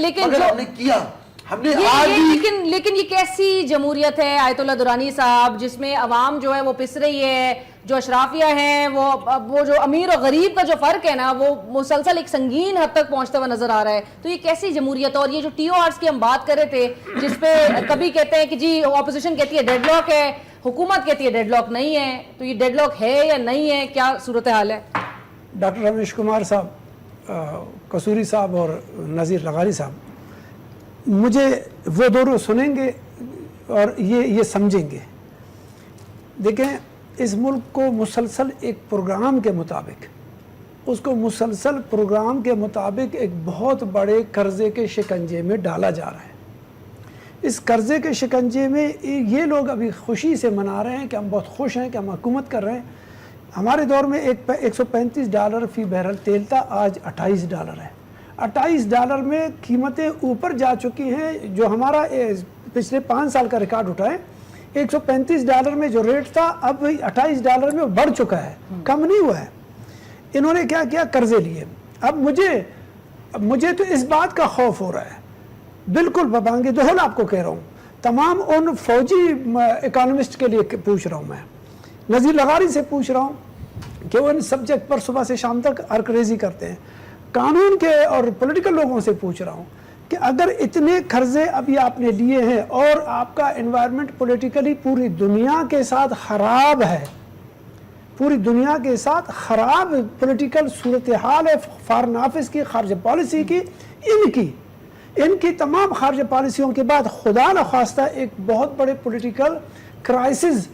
लेकिन हमने किया, हमने लेकिन ये कैसी जमहूरियत है आयतुल्लाह दुरानी साहब, जिसमें अवाम जो है वो पिस रही है, जो अशराफिया हैं वो जो अमीर और गरीब का जो फर्क है ना, वो मुसलसल एक संगीन हद तक पहुंचता हुआ नजर आ रहा है। तो ये कैसी जमहूरियत? और ये जो TORs की हम बात कर रहे थे, जिसपे कभी कहते हैं कि जी ऑपोजिशन कहती है डेडलॉक है, हुकूमत कहती है डेडलॉक नहीं है, तो ये डेडलॉक है या नहीं है, क्या सूरत हाल है? डॉक्टर रमेश कुमार साहब, कसूरी साहब और नज़ीर लगारी साहब, मुझे वो दोनों सुनेंगे اور یہ سمجھیں گے. دیکھیں اس ملک کو مسلسل ایک پروگرام کے مطابق ایک بہت بڑے قرضے کے شکنجے میں ڈالا جا رہا ہے. اس قرضے کے شکنجے میں یہ لوگ ابھی خوشی سے منا رہے ہیں کہ ہم بہت خوش ہیں کہ ہم حکومت کر رہے ہیں. ہمارے دور میں $135 فی بیرل تیل تھا, آج $28 ہے. $28 میں قیمتیں اوپر جا چکی ہیں. جو ہمارا پچھلے 5 سال کا ریکارڈ اٹھائیں, $135 میں جو ریٹ تھا اب $28 میں بڑھ چکا ہے, کم نہیں ہوا ہے. انہوں نے کیا کیا, قرضے لیے. اب مجھے تو اس بات کا خوف ہو رہا ہے, بالکل ببانگ دہل آپ کو کہہ رہا ہوں, تمام ان فوجی اکانومسٹ کے لیے پوچھ رہا ہوں, میں نذیر لغاری سے پوچھ رہا ہوں کہ وہ ان سبجیکٹ پر صبح سے شام تک ارکریزی کرتے ہیں, قانون کے اور پولیٹیکل لوگوں سے پوچھ رہا ہوں کہ اگر اتنے قرضے ابھی آپ نے لیے ہیں اور آپ کا انوائرمنٹ پولیٹیکلی پوری دنیا کے ساتھ خراب ہے, پوری دنیا کے ساتھ خراب پولیٹیکل صورتحال ہے, فارن آفس کی, خارجہ پالیسی کی, ان کی تمام خارجہ پالیسیوں کے بعد خدا نخواستہ ایک بہت بڑے پولیٹیکل کرائسس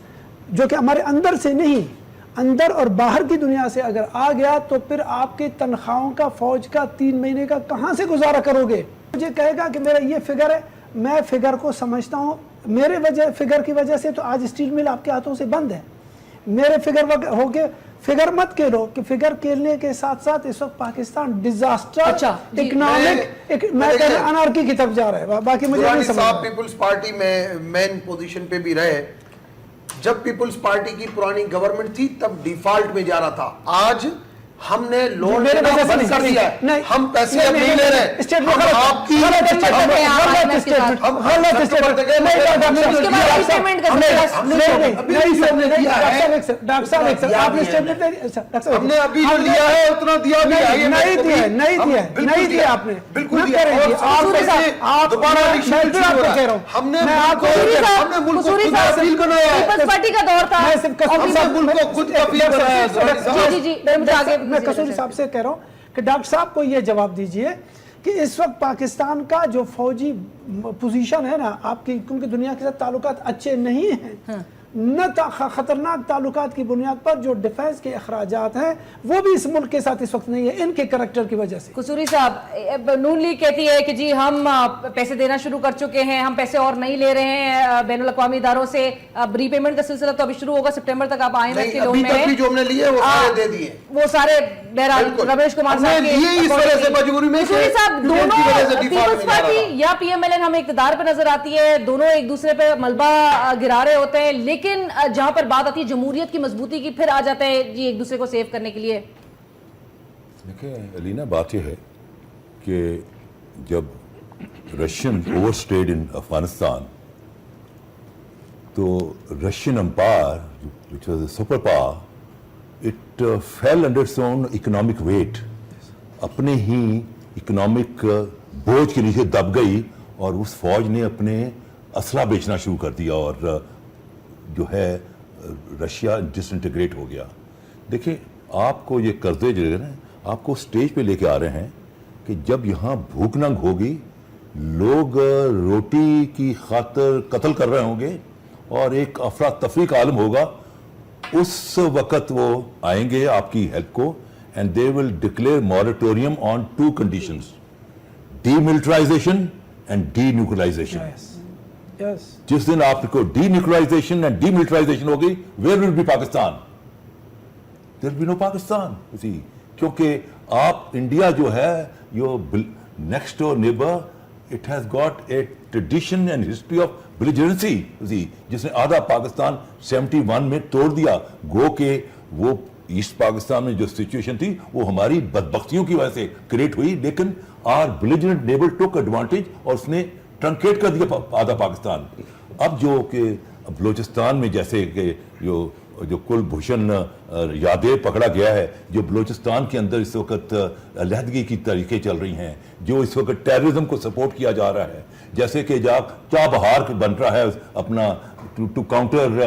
جو کہ ہمارے اندر سے نہیں, اندر اور باہر کی دنیا سے اگر آ گیا تو پھر آپ کے تنخواہوں کا, فوج کا 3 مہینے کا کہاں سے گزارا کرو گے. مجھے کہے گا کہ میرا یہ فگر ہے, میں فگر کو سمجھتا ہوں, میرے فگر کی وجہ سے تو آج اسٹیل مل آپ کے ہاتھوں سے بند ہے. میرے فگر ہو کے فگر مت کھیلو کہ فگر کھیلنے کے ساتھ ساتھ اس وقت پاکستان ڈیزاسٹر اکنامک میں انارکی کی طرف جا رہا ہے. باقی مجھے نہیں سمجھ. صاحب پیپلز پارٹی میں مین پوزیشن پہ بھی رہے, جب پیپلز پارٹی کی پرانی گورنمنٹ تھی تب ڈیفالٹ میں جا رہا تھا. آج ہم نے لون لینا بند کر دیا ہے, ہم پیسے اب نہیں لے رہے, ہم آپ کی ہم نے ابھی جو لیا ہے اتنا دیا بھی نہیں دیا آپ نے, بالکل دوبارہ ہم نے ملک کو پارٹی کا دور تھا, ملک کو خود کفیل بنایا. میں قصوری صاحب سے کہہ رہا ہوں کہ ڈاکٹر صاحب کو یہ جواب دیجئے کہ اس وقت پاکستان کا جو فوجی پوزیشن ہے نا آپ کی, کیونکہ دنیا کے ساتھ تعلقات اچھے نہیں ہیں, نہ خطرناک تعلقات کی بنیاد پر جو ڈیفنس کے اخراجات ہیں وہ بھی اس ملک کے ساتھ اس وقت نہیں ہے, ان کے کریکٹر کی وجہ سے. قصوری صاحب, نون لیگ کہتی ہے کہ جی ہم پیسے دینا شروع کر چکے ہیں, ہم پیسے اور نہیں لے رہے ہیں بین الاقوامی اداروں سے. اب ری پیمنٹ کا سلسلہ تو ابھی شروع ہوگا, سپٹمبر تک آپ آئیں کے لون میں جو ہم نے لیے وہ سارے دے دیے, وہ سارے بہرحال رویش کمار صاحب کے. قصوری صاحب, دونوں پیپلز پارٹی یا پی ایم ایل این ہمیں اقتدار پہ نظر آتی ہے, دونوں ایک دوسرے پہ ملبہ گرا رہے ہوتے ہیں, لیکن جہاں پر بات آتی ہے جمہوریت کی مضبوطی کی پھر آ جاتا ہے جی ایک دوسرے کو سیو کرنے کے لیے. دیکھیں علینا, بات یہ ہے کہ جب Russian overstayed in Afghanistan تو Russian empire which was a super power, it fell under its own economic weight. اپنے ہی اکنامک بوجھ کے نیچے دب گئی اور اس فوج نے اپنے اسلحہ بیچنا شروع کر دیا اور جو ہے رشیا ڈس انٹیگریٹ ہو گیا. دیکھیں آپ کو یہ قرضے جو ہے نا آپ کو سٹیج پہ لے کے آ رہے ہیں کہ جب یہاں بھوک ننگ ہوگی, لوگ روٹی کی خاطر قتل کر رہے ہوں گے اور ایک افراتفری کا عالم ہوگا, اس وقت وہ آئیں گے آپ کی ہیلپ کو and they will declare moratorium on 2 conditions: demilitarization and denuclearization. Yes. جس دن آپ کو denuclearization and demilitarization ہوگی, where will be Pakistan? There will be no Pakistan. کیونکہ آپ انڈیا جو ہے your next door neighbor, it has got a tradition and history of belligerency. جس نے آدھا پاکستان 71 میں توڑ دیا. گو کہ وہ ایسٹ پاکستان میں جو سچویشن تھی وہ ہماری بدبختیوں کی وجہ سے کریٹ ہوئی, لیکن our belligerent neighbor took advantage اور اس نے ٹرنکیٹ کر دیا آدھا پاکستان. اب جو کہ بلوچستان میں جیسے کہ جو کل بھوشن یادیو پکڑا گیا ہے, جو بلوچستان کے اندر اس وقت علیحدگی کی طریقے چل رہی ہیں, جو اس وقت ٹیررزم کو سپورٹ کیا جا رہا ہے, جیسے کہ چابہار بن رہا ہے اپنا to counter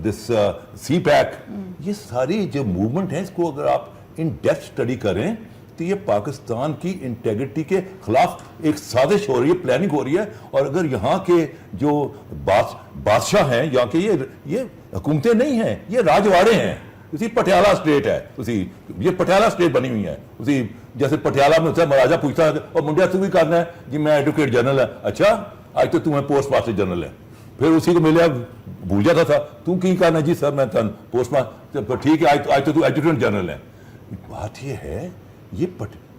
this CPEC, یہ ساری جو موومنٹ ہے اس کو اگر آپ ان ڈیپتھ اسٹڈی کریں تو یہ پاکستان کی انٹیگریٹی کے خلاف ایک سازش ہو رہی ہے, پلاننگ ہو رہی ہے. اور اگر یہاں کے جو بادشاہ ہیں یہاں کے, یہ حکومتیں نہیں ہیں, یہ راجواڑے ہیں. اسی پٹیالہ اسٹیٹ ہے, اسی یہ پٹیالہ اسٹیٹ بنی ہوئی ہے. اسی جیسے پٹیالہ میں مہاراجہ پوچھتا ہے اور منڈیا تو بھی کرنا ہے جی میں ایڈوکیٹ جنرل ہے, اچھا آج تو تمہیں پوسٹ ماسٹر جنرل ہے. پھر اسی کو ملے, بھول جاتا تھا تم کی کرنا جی سر میں پوسٹ ماسٹر, ٹھیک ہے آج تو ایڈوکیٹ جنرل ہے. بات یہ ہے یہ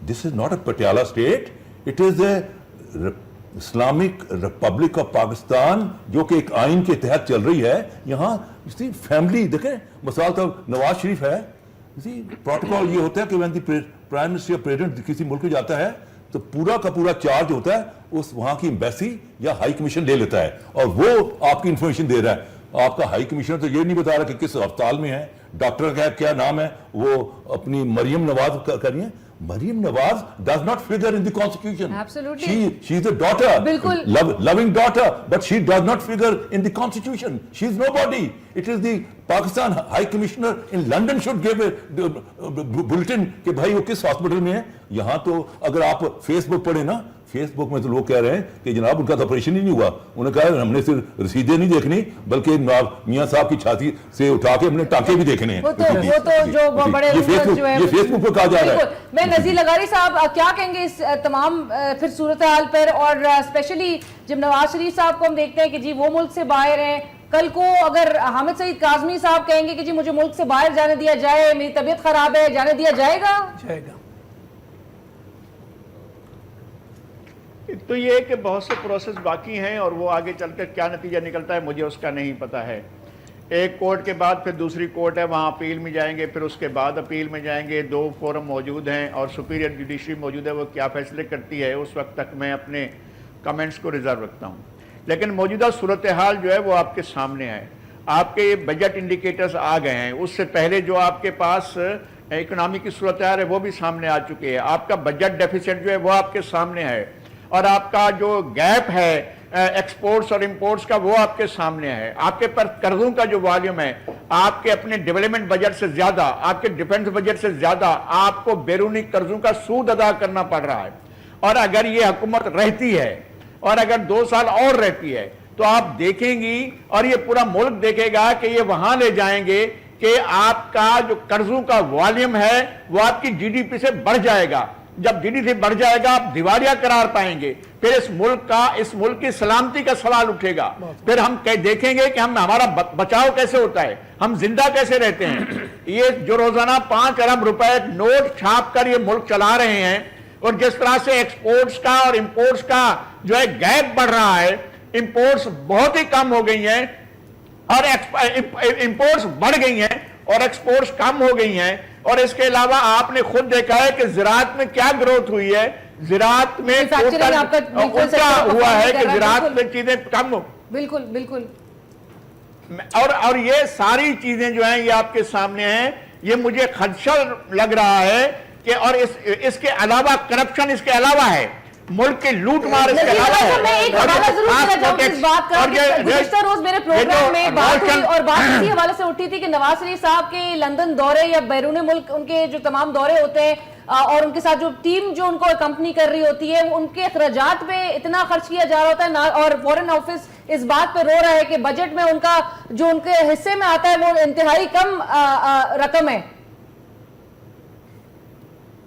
this is not a Patiala state, it is a Islamic republic of Pakistan جو کہ ایک آئین کے تحت چل رہی ہے. یہاں فیملی دیکھیں, مثال تو نواز شریف ہے, پروٹوکول یہ ہوتا ہے کہ وین دی پرائم منسٹر یا پریزیڈنٹ کسی ملک میں جاتا ہے تو پورا کا پورا چارج ہوتا ہے اس وہاں کی ایمبیسی یا ہائی کمیشن لے لیتا ہے, اور وہ آپ کی انفارمیشن دے رہا ہے. آپ کا ہائی کمیشنر تو یہ نہیں بتا رہا کہ کس ہسپتال میں ہے, ڈاکٹر کا کیا نام ہے, وہ اپنی مریم نواز کر رہی ہیں. Maryam Nawaz does not figure in the constitution. Absolutely. She is a daughter, بالکل. loving daughter, but she does not figure in the constitution. She is nobody. It is the Pakistan High Commissioner in London should give a bulletin کہ بھائی وہ کس hospital میں ہے. یہاں تو اگر آپ فیس بک پڑھیں نا, فیس بک میں تو لوگ کہہ رہے ہیں کہ جناب ان کا تو آپریشن ہی نہیں ہوا. انہوں نے کہا ہم نے صرف رسیدیں نہیں دیکھنی بلکہ میاں صاحب کی چھاتی سے اٹھا کے ہم نے ٹانکے بھی دیکھنے ہیں. وہ تو جو بڑے یہ فیس بک پہ کہا جا رہا ہے. میں نذیر لغاری صاحب کیا کہیں گے اس تمام پھر صورتحال پر, اور اسپیشلی جب نواز شریف صاحب کو ہم دیکھتے ہیں کہ جی وہ ملک سے باہر ہیں, کل کو اگر حامد سعید کاظمی صاحب کہیں گے کہ جی مجھے ملک سے باہر جانے دیا جائے, میری طبیعت خراب ہے, جانے دیا جائے گا؟ جائے گا. تو یہ کہ بہت سے پروسیس باقی ہیں اور وہ آگے چل کر کیا نتیجہ نکلتا ہے مجھے اس کا نہیں پتہ ہے. ایک کورٹ کے بعد پھر دوسری کورٹ ہے, وہاں اپیل میں جائیں گے, پھر اس کے بعد اپیل میں جائیں گے. 2 فورم موجود ہیں اور سپیریئر جوڈیشری موجود ہے, وہ کیا فیصلے کرتی ہے اس وقت تک میں اپنے کمنٹس کو ریزرو رکھتا ہوں. لیکن موجودہ صورتحال جو ہے وہ آپ کے سامنے ہے. آپ کے بجٹ انڈیکیٹرز آ گئے ہیں, اس سے پہلے جو آپ کے پاس اکنامی کی صورتحال ہے وہ بھی سامنے آ چکے ہیں. آپ کا بجٹ ڈیفیسٹ جو ہے وہ آپ کے سامنے ہے, اور آپ کا جو گیپ ہے ایکسپورٹس اور امپورٹس کا وہ آپ کے سامنے ہے. آپ کے پر قرضوں کا جو والیوم ہے, آپ کے اپنے ڈیولپمنٹ بجٹ سے زیادہ, آپ کے ڈیفنس بجٹ سے زیادہ آپ کو بیرونی قرضوں کا سود ادا کرنا پڑ رہا ہے. اور اگر یہ حکومت رہتی ہے اور اگر 2 سال اور رہتی ہے تو آپ دیکھیں گی اور یہ پورا ملک دیکھے گا کہ یہ وہاں لے جائیں گے کہ آپ کا جو قرضوں کا والیوم ہے وہ آپ کی جی ڈی پی سے بڑھ جائے گا. جب جی ڈی پی بڑھ جائے گا آپ دیوالیہ قرار پائیں گے. پھر اس ملک کی سلامتی کا سوال اٹھے گا. پھر ہم دیکھیں گے کہ ہمارا بچاؤ کیسے ہوتا ہے, ہم زندہ کیسے رہتے ہیں. یہ جو روزانہ 5 ارب روپے نوٹ چھاپ کر یہ ملک چلا رہے ہیں, اور جس طرح سے ایکسپورٹس کا اور امپورٹس کا جو ہے گیپ بڑھ رہا ہے, امپورٹس بہت ہی کم ہو گئی ہیں اور امپورٹس بڑھ گئی ہیں اور ایکسپورٹس کم ہو گئی ہیں. اور اس کے علاوہ آپ نے خود دیکھا ہے کہ زراعت میں کیا گروتھ ہوئی ہے. زراعت میں الٹا ہوا ہے کہ زراعت میں چیزیں کم. بالکل بالکل. اور یہ ساری چیزیں جو ہیں یہ آپ کے سامنے ہیں. یہ مجھے خدشہ لگ رہا ہے کہ اور اس کے علاوہ کرپشن اس کے علاوہ ہے, ملک کے لوٹ مار اس کے علاوہ ہے. میں ایک حوالہ ضرور دینا چاہوں گی اس بات کا کہ گزشتہ روز میرے پروگرام میں بات ہوئی اور بات اسی حوالے سے اٹھی تھی کہ نواز شریف صاحب کے لندن دورے یا بیرون ملک ان کے جو تمام دورے ہوتے ہیں اور ان کے ساتھ جو ٹیم جو ان کو اکمپنی کر رہی ہوتی ہے ان کے اخراجات پہ اتنا خرچ کیا جا رہا ہوتا ہے, اور فورن آفس اس بات پہ رو رہا ہے کہ بجٹ میں ان کا جو ان کے حصے میں آتا ہے وہ انتہائی کم رقم ہے.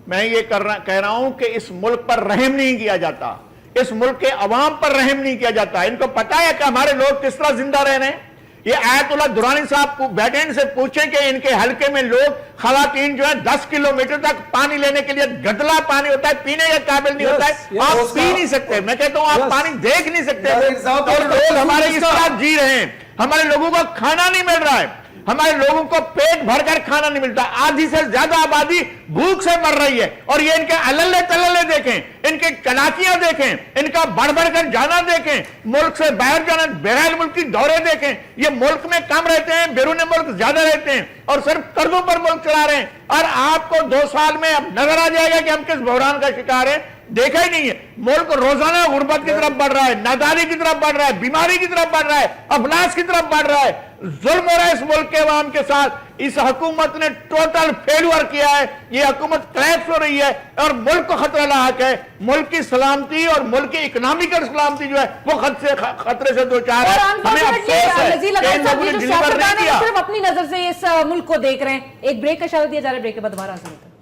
میں یہ کہہ رہا ہوں کہ اس ملک پر رحم نہیں کیا جاتا, اس ملک کے عوام پر رحم نہیں کیا جاتا. ان کو پتا ہے کہ ہمارے لوگ کس طرح زندہ رہ رہے ہیں. یہ آیت اللہ درانی صاحب کو بیٹھے ان سے پوچھیں کہ ان کے حلقے میں لوگ خواتین جو ہیں 10 کلومیٹر تک پانی لینے کے لیے گدلا پانی ہوتا ہے, پینے کے قابل نہیں ہوتا ہے, آپ پی نہیں سکتے. میں کہتا ہوں آپ پانی دیکھ نہیں سکتے, اور لوگ ہمارے اس طرح جی رہے ہیں. ہمارے لوگوں کو کھانا نہیں مل رہا ہے, ہمارے لوگوں کو پیٹ بھر کر کھانا نہیں ملتا. آدھی سے زیادہ آبادی بھوک سے مر رہی ہے. اور یہ ان کے اللے تللے دیکھیں, ان کے کلاکیاں دیکھیں, ان کا بڑھ بڑھ کر جانا دیکھیں, ملک سے باہر جانا, بغیر ملک کی دورے دیکھیں. یہ ملک میں کم رہتے ہیں, بیرون ملک زیادہ رہتے ہیں, اور صرف قرضوں پر ملک چلا رہے ہیں. اور آپ کو 2 سال میں اب نظر آ جائے گا کہ ہم کس بحران کا شکار ہیں. देखा ही नहीं है। मुल्क रोजाना गुर्बत की तरफ बढ़ रहा है, नादारी की तरफ बढ़ रहा है, बीमारी की तरफ बढ़ रहा है, अफलास की तरफ बढ़ रहा है, जुल्म हो रहा है इस मुल्क के अवाम के साथ। इस हुकूमत ने टोटल फेलियर किया है, ये हुकूमत क्रैश हो रही है और मुल्क को खतरा लायक है। मुल्क की सलामती और मुल्क की इकोनॉमिकल सलामती जो है वो खतरे से दो चार है। हमें अफसोस है कि इन लोगों ने डिलीवर नहीं किया। सिर्फ अपनी नजर से इस मुल्क को देख रहे हैं। एक ब्रेक का इशारा दिया जा रहा है, ब्रेक के बाद दोबारा हाजिर होते हैं।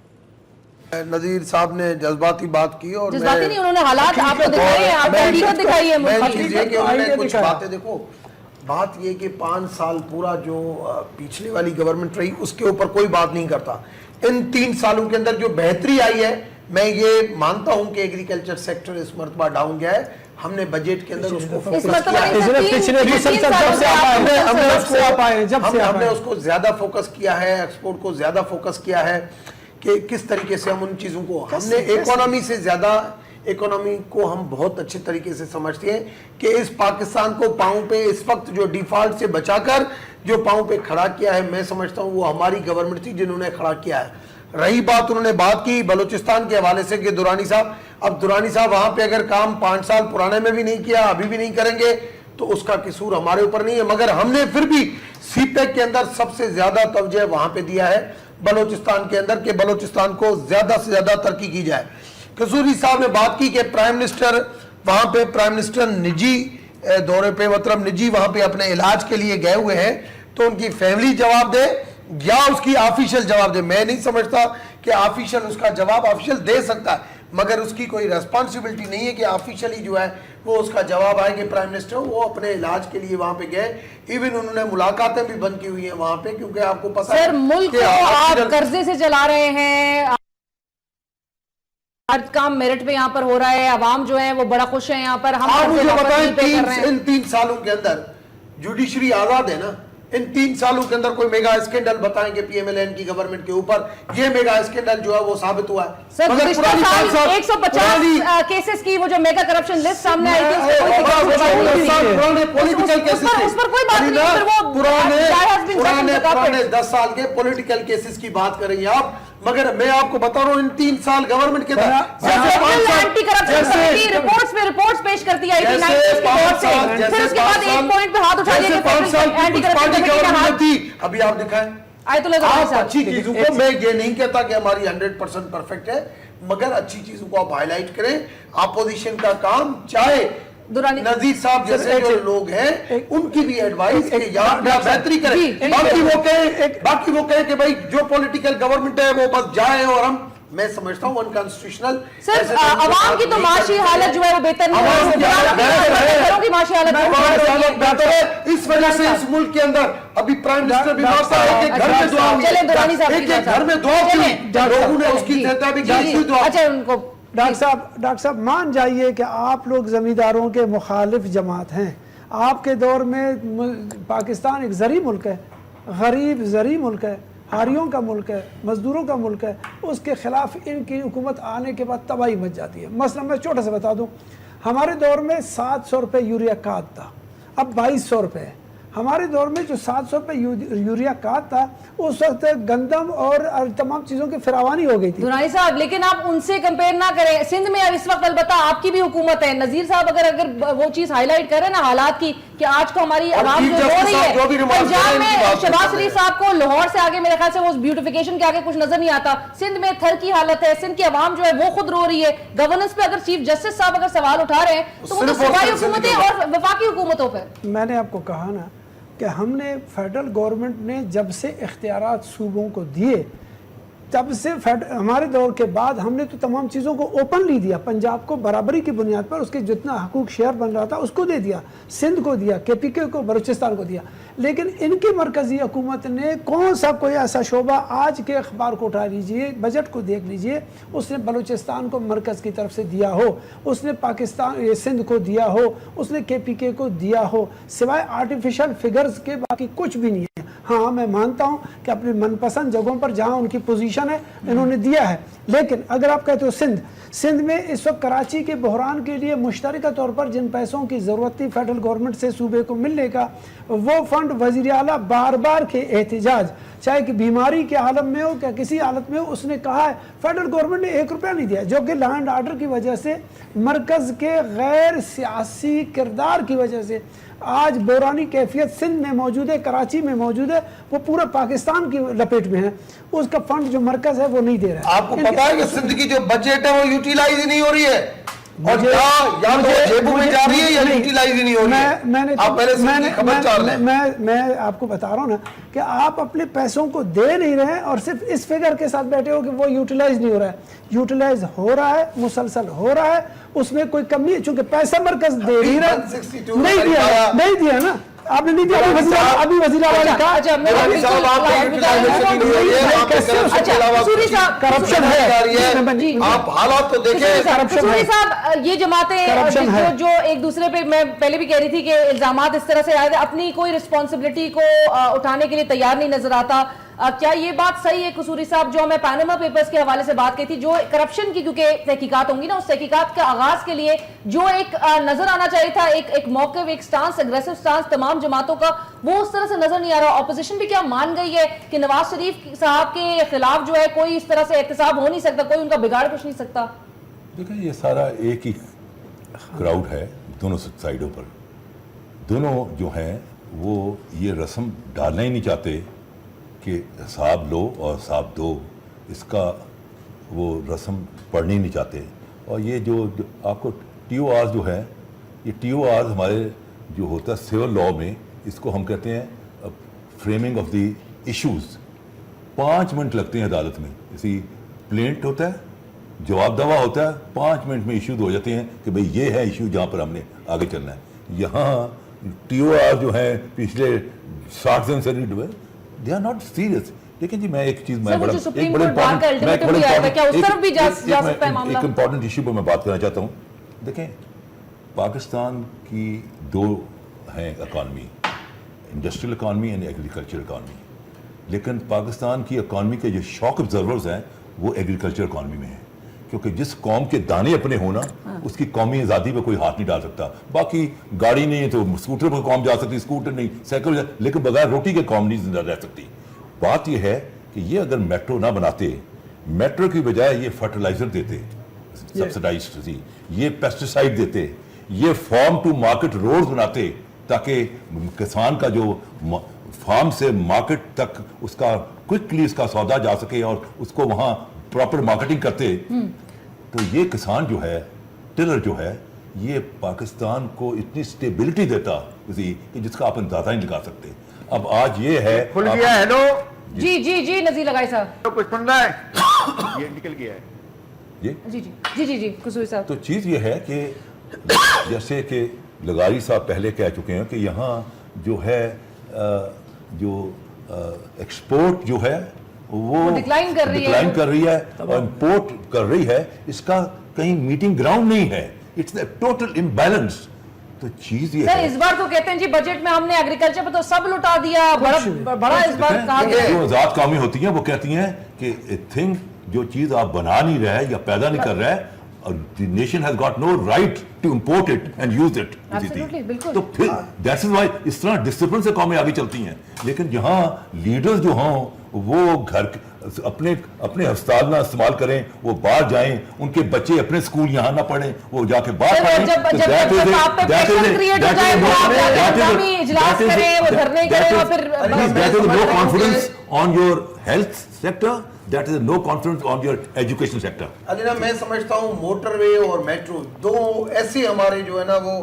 नजीर साहब ने जज्बाती बात की और जज्बाती नहीं, उन्होंने हालात आपको दिखाए हैं, आपको हकीकत दिखाई है। मैं चीज ये कि उन्होंने कुछ बातें, देखो बात ये कि 5 साल पूरा जो पिछले वाली गवर्नमेंट रही उसके ऊपर कोई बात नहीं करता। इन 3 सालों के अंदर जो बेहतरी आई है, मैं ये मानता हूं कि एग्रीकल्चर सेक्टर इस मरतबा डाउन गया है। हमने बजट के अंदर उसको फोकस किया है, हमने उसको ज्यादा फोकस किया है, एक्सपोर्ट को ज्यादा फोकस किया है कि किस तरीके से हम उन चीजों को, हमने इकोनॉमी से ज्यादा, इकोनॉमी को हम बहुत अच्छे तरीके से समझते हैं कि इस पाकिस्तान को पांव पे इस वक्त जो डिफॉल्ट से बचाकर जो पांव पे खड़ा किया है, मैं समझता हूं वो हमारी गवर्नमेंट थी जिन्होंने खड़ा किया है। रही बात, उन्होंने बात की बलूचिस्तान के हवाले से कि दुरानी साहब, अब दुरानी साहब वहां पे अगर काम 5 साल पुराने में भी नहीं किया, अभी भी नहीं करेंगे, तो उसका कसूर हमारे ऊपर नहीं है। मगर हमने फिर भी सीपेक के अंदर सबसे ज्यादा तवज्जो वहां पे दिया है बलूचिस्तान के अंदर, कि बलूचिस्तान को ज्यादा से ज्यादा तरक्की की जाए। कसूरी साहब ने बात की कि प्राइम मिनिस्टर वहां पे, प्राइम मिनिस्टर निजी दौरे पे, मतलब निजी वहां पे अपने इलाज के लिए गए हुए हैं, तो उनकी फैमिली जवाब दे या उसकी ऑफिशियल जवाब दे। मैं नहीं समझता कि ऑफिशियल उसका जवाब ऑफिशियल दे सकता है, मगर उसकी कोई रेस्पॉन्सिबिलिटी नहीं है कि ऑफिशियली जो है वो उसका जवाब आए कि प्राइम मिनिस्टर वो अपने इलाज के लिए वहां पे गए। इवन उन्होंने मुलाकातें भी बंद की हुई हैं वहां पे, क्योंकि आपको पता है सर मुल्क को आप कर्जे से चला रहे हैं, हर काम मेरिट पे यहाँ पर हो रहा है, अवाम जो है वो बड़ा खुश है यहाँ पर। हम आप मुझे बताएं, इन 3 सालों के अंदर जुडिशरी आजाद है ना? इन 3 सालों के अंदर कोई मेगा स्कैंडल बताएंगे पीएमएलएन की गवर्नमेंट के ऊपर? ये मेगा स्कैंडल जो है वो साबित हुआ है। सर 150 केसेस की वो जो मेगा करप्शन लिस्ट सामने आई थी, पॉलिटिकल केसेस, उस पर कोई बात नहीं, फिर वो पुराने 10 साल के पॉलिटिकल केसेस की बात करेंगे आप। मगर मैं आपको बता रहा हूँ इन 3 साल गवर्नमेंट के एंटी करप्शन कमेटी रिपोर्ट्स पे रिपोर्ट्स पेश करती आई थी 90s के दौर से, फिर उसके बाद एक पॉइंट पे हाथ उठा दिया कि एंटी करप्शन कमेटी थी। अभी आप दिखाएं आप अच्छी चीजों को, मैं ये नहीं कहता कि हमारी 100% परफेक्ट है, मगर अच्छी चीजों को आप हाईलाइट करें। अपोजिशन का काम, चाहे नजीर साहब जैसे जो लोग हैं उनकी भी एडवाइस कि यार बेहतरी करें। बाकी वो कहे कि भाई जो पॉलिटिकल गवर्नमेंट है वो बस जाए, और हम, मैं समझता हूँ अनकॉन्स्टिट्यूशनल। सर आवाम की तो माशी हालत जो है वो बेहतर नहीं है, माशी हालत बेहतर है। इस वजह से इस मुल्क के अंदर अभी प्राइम मिनिस्टर भी घर में दुआ हुई, एक घर में दुआ हुई, लोगों ने उसकी अच्छा उनको डॉक्टर साहब मान जाइए कि आप लोग जमींदारों के मुखालिफ जमात हैं। आपके दौर में पाकिस्तान एक ज़री मुल्क है, गरीब ज़री मुल्क है, हारियों का मुल्क है, मजदूरों का मुल्क है। उसके खिलाफ इनकी हुकूमत आने के बाद तबाही मच जाती है। मसला मैं छोटा सा बता दूं, हमारे दौर में 700 रुपये यूरिया खाद था, अब 2200 रुपये है। हमारे दौर में जो 700 रुपये यूरिया खाद था, उस वक्त गंदम और तमाम चीज़ों की फरावानी हो गई थी। दुरानी साहब लेकिन आप उनसे कंपेयर ना करें। सिंध में अब इस वक्त अलबत्ता आपकी भी हुकूमत है। नजीर साहब अगर वो चीज हाईलाइट करें ना हालात की कि आज को हमारी आवाम जो रो रही है, पंजाब में शहबाज शरीफ साहब को लाहौर से आगे मेरे ख्याल से वो ब्यूटिफिकेशन के आगे कुछ नजर नहीं आता। सिंध में थर की हालत है, सिंध की आवाम जो है वो खुद रो रही है। गवर्नेंस पे अगर चीफ जस्टिस साहब अगर सवाल उठा रहे हैं तो वो तो सूबाई हुकूमतें और वफाकी हुकूमतों पर। मैंने आपको कहा ना कि हमने फेडरल गवर्नमेंट ने जब से इख्तियारात सूबों को दिए, तब से हमारे दौर के बाद हमने तो तमाम चीज़ों को ओपनली दिया। पंजाब को बराबरी की बुनियाद पर उसके जितना हकूक शेयर बन रहा था उसको दे दिया, सिंध को दिया, KPK को, बलूचिस्तान को दिया। लेकिन इनकी मरकज़ी हुकूमत ने कौन सा कोई ऐसा शोबा, आज के अखबार को उठा लीजिए, बजट को देख लीजिए, उसने बलूचिस्तान को मरकज़ की तरफ से दिया हो, उसने पाकिस्तान सिंध को दिया हो, उसने KPK को दिया हो, सिवाय आर्टिफिशियल फिगर्स के बाकी कुछ भी नहीं है। हाँ मैं मानता हूँ कि अपनी मनपसंद जगहों पर जहाँ उनकी पोजीशन है इन्होंने दिया है, लेकिन अगर आप कहते हो सिंध में इस वक्त कराची के बहरान के लिए मुश्तरका तौर पर जिन पैसों की ज़रूरत थी फेडरल गवर्नमेंट से सूबे को मिलने का, वो फंड वज़ीर आला बार बार के एहतजाज, चाहे कि बीमारी के आलम में हो या किसी हालत में हो, उसने कहा है फेडरल गवर्नमेंट ने 1 रुपया नहीं दिया, जो कि लॉ एंड ऑर्डर की वजह से, मरकज़ के गैर सियासी किरदार की वजह से आज बहरानी कैफियत सिंध में मौजूद है, कराची में मौजूद है, वो पूरा पाकिस्तान की लपेट में है। उसका फंड जो मरकज है वो नहीं दे रहा है। आपको पता है कि सिंध की जो बजट है वो यूटिलाइज ही नहीं हो रही है, और या तो जेबों में जा रही है या यूटिलाइज ही नहीं हो रही है। आप पहले से खबरदार हैं। मैं आपको बता रहा हूँ ना कि आप अपने पैसों को दे नहीं रहे हैं और सिर्फ इस फिगर के साथ बैठे हो कि वो यूटिलाइज नहीं हो रहा है। यूटिलाइज हो रहा है, मुसलसल हो रहा है, उसमें कोई कमी है, चूंकि पैसा मरकज दे नहीं रहा, नहीं दिया ना आपने, नहीं दिया। अभी वज़ीर आला ने कहा करप्शन है, आप हालात तो देखें। कसूरी साहब, ये जमातें जो एक दूसरे पे, मैं पहले भी कह रही थी कि इल्जामात इस तरह से आए थे, अपनी कोई रिस्पॉन्सिबिलिटी को उठाने के लिए तैयार नहीं नजर आता। क्या ये बात सही है कसूरी साहब, जो हमें पैनामा पेपर्स के हवाले से बात की थी, जो करप्शन की क्योंकि तहकीकात होंगी ना, उस तहकीकात के आगाज के लिए जो एक नजर आना चाहिए था, एक मौके, एक स्टांस, एग्रेसिव स्टांस तमाम जमातों का, वो उस तरह से नजर नहीं आ रहा। ऑपोजिशन भी क्या मान गई है कि नवाज शरीफ साहब के खिलाफ जो है कोई इस तरह से एहतसाब हो नहीं सकता, कोई उनका बिगाड़ कुछ नहीं सकता? देखिए, ये सारा एक ही क्राउड है दोनों साइडों पर। दोनों जो हैं वो ये रस्म डालना ही नहीं चाहते कि हिसाब लो और हिसाब दो, इसका वो रस्म पढ़नी नहीं चाहते। और ये जो आपको TOR जो है, ये TOR हमारे जो होता है सिविल लॉ में, इसको हम कहते हैं framing of the issues. 5 minute लगते हैं अदालत में। इसी प्लेंट होता है, जवाब दवा होता है, 5 मिनट में इश्यूज हो जाते हैं कि भाई ये है इशू जहाँ पर हमने आगे चलना है। यहाँ TOR जो है पिछले 60 दिन से दे आर नॉट सीरियस। लेकिन जी मैं एक चीज एक इंपॉर्टेंट इशू पर मैं बात करना चाहता हूँ। देखें, पाकिस्तान की 2 हैं economy, industrial economy and agriculture economy. लेकिन पाकिस्तान की इकॉनमी के जो शॉक ऑब्जर्वर्स हैं वो एग्रीकल्चर इकॉनमी में है, क्योंकि जिस कौम के दाने अपने होना उसकी कौमी आज़ादी पे कोई हाथ नहीं डाल सकता। बाकी गाड़ी नहीं है तो स्कूटर पर कौम जा सकती, स्कूटर नहीं, साइकिल, लेकिन बगैर रोटी के कौम नहीं जिंदा रह सकती। बात यह है कि ये अगर मेट्रो ना बनाते, मेट्रो की बजाय ये फर्टिलाइजर देते सब्सिडाइज्ड थी, ये पेस्टिसाइड देते, ये फार्म टू मार्केट रोड बनाते, ताकि किसान का जो फार्म से मार्केट तक उसका क्विकली इसका सौदा जा सके और उसको वहाँ प्रॉपर मार्केटिंग करते, तो ये किसान जो है, टिलर जो है, ये पाकिस्तान को इतनी स्टेबिलिटी देता कि जिसका आप अंदाजा ही लगा सकते। अब आज ये है खुल गया। हेलो जी जी जी नज़ीर लगाई साहब, तो कुछ सुन रहा है? ये निकल गया है जी जी जी जी जी कसूरी साहब। तो चीज़ ये है कि जैसे कि लगारी साहब पहले कह चुके हैं कि यहाँ जो है जो एक्सपोर्ट जो है वो डिक्लाइन कर रही है और इंपोर्ट कर रही है, इसका कहीं मीटिंग ग्राउंड नहीं है। It's total imbalance. तो चीज ये सर है, इस बार तो कहते हैं जी बजट में हमने एग्रीकल्चर पर तो सब लुटा दिया, बड़ा इस बार कहा गया। जो आजाद कौमी होती हैं वो कहती हैं कि थिंग जो चीज आप बना नहीं रहे हैं या पैदा नहीं कर रहे हैं, the nation has got no right to import it and use it. Absolutely, बिल्कुल। तो फिर that's why इस तरह डिसिप्लिन से कौमें आगे चलती हैं। लेकिन यहाँ लीडर्स जो हों वो घर अपने अपने अस्पताल ना इस्तेमाल करें, वो बाहर जाएं, उनके बच्चे अपने स्कूल यहाँ ना पढ़ें, वो जाके बाहर पढ़ें। No confidence on your health sector, that is no confidence on your education sector. Alina, मैं समझता हूँ मोटरवे और मेट्रो 2 ऐसे हमारे जो है ना वो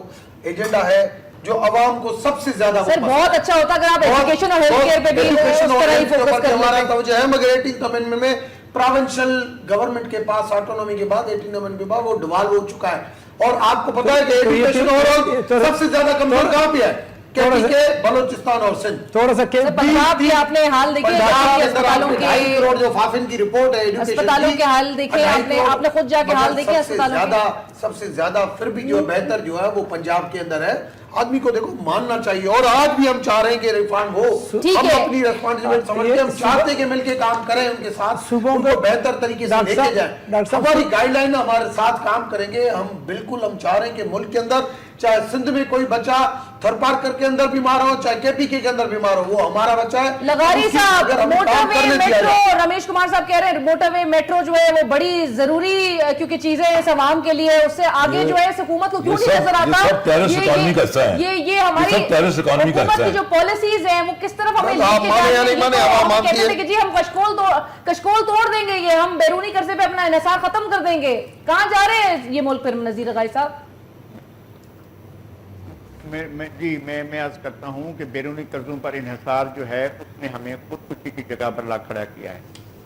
एजेंडा है जो आवाम को सबसे ज्यादा। सर बहुत अच्छा होता अगर आप एजुकेशन और हेल्थ केयर पे भी उस तरह ही फोकस कर हमारा तवज्जो है, मगर 18th अमेंडमेंट में प्रोविंशियल गवर्नमेंट के पास ऑटोनॉमी के बाद 18th अमेंडमेंट के बाद वो डिवॉल्व हो चुका है। और आपको पता है कि एजुकेशन ओवरऑल सबसे ज्यादा कमजोर कहाँ पे है? बलोचिस्तान और सिंध। थोड़ा सा पंजाब भी आपने हाल देखे, अस्पतालों के 2.5 करोड़ जो फाफिन की रिपोर्ट है अस्पतालों के हाल देखे, आपने खुद जाके हाल देखे अस्पतालों के। سب سے زیادہ پھر بھی جو بہتر جو ہے وہ پنجاب کے اندر ہے. آدمی کو دیکھو ماننا چاہیے, اور آج بھی ہم چاہ رہے ہیں کہ ریفارم ہو. ہم اپنی ریسپانسبلٹی سمجھتے ہیں, ہم چاہتے ہیں کہ مل کے کام کریں ان کے ساتھ, ان کو بہتر طریقے سے لے کے جائیں. ہماری گائیڈ لائن ہمارے ساتھ کام کریں گے. ہم بالکل ہم چاہ رہے ہیں کہ ملک کے اندر چاہے سندھ میں کوئی بچہ تھر پارکر کے اندر بیمار ہو, چاہے کے پی کے اندر بیمار ہو, وہ ہمارا بچہ ہے. لغاری صاحب, موٹر وے میٹرو, رمیش کمار صاحب کہہ رہے ہیں موٹر وے میٹرو جو ہے وہ بڑی ضروری کیونکہ چیزیں اس عوام کے لیے, اس سے آگے جو ہے اس حکومت کو کیوں نہیں نظر آتا یہ ہماری حکومت کی جو پالیسیز ہیں وہ کس طرف ہمیں لے کے جاتی ہیں کہ جی ہم کشکول توڑ دیں گے, یہ ہم بیرونی قرضے پہ اپنا انحصار ختم کر دیں گے. کہاں جا رہے ہیں یہ ملک پھر نذیر لغاری صاحب؟ میں عرض کرتا ہوں کہ بیرونی قرضوں پر انحصار جو ہے اس نے ہمیں خودکشی کی جگہ پر لا کھڑا کیا ہے.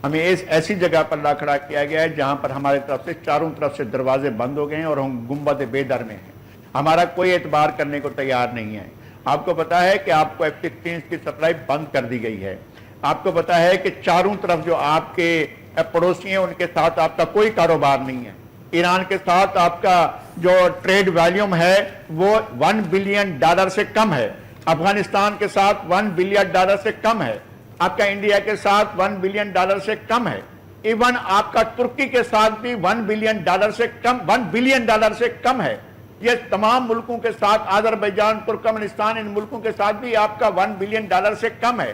ہمیں ایسی جگہ پر لا کھڑا کیا گیا ہے جہاں پر ہمارے طرف سے چاروں طرف سے دروازے بند ہو گئے ہیں اور ہم گنبد بے در میں ہیں. ہمارا کوئی اعتبار کرنے کو تیار نہیں ہے. آپ کو پتا ہے کہ آپ کو F-16 کی سپلائی بند کر دی گئی ہے. آپ کو پتا ہے کہ چاروں طرف جو آپ کے پڑوسی ہیں ان کے ساتھ آپ کا کوئی کاروبار نہیں ہے. ایران کے ساتھ آپ کا جو ٹریڈ ویلیوم ہے وہ $1 بلین سے کم ہے. افغانستان کے ساتھ $1 بلین سے کم ہے. آپ کا انڈیا کے ساتھ $1 بلین سے کم ہے. ایون آپ کا ترکی کے ساتھ بھی $1 بلین سے کم ہے. یہ تمام ملکوں کے ساتھ, آذربائیجان, ترکمنستان, ان ملکوں کے ساتھ بھی آپ کا $1 بلین سے کم ہے.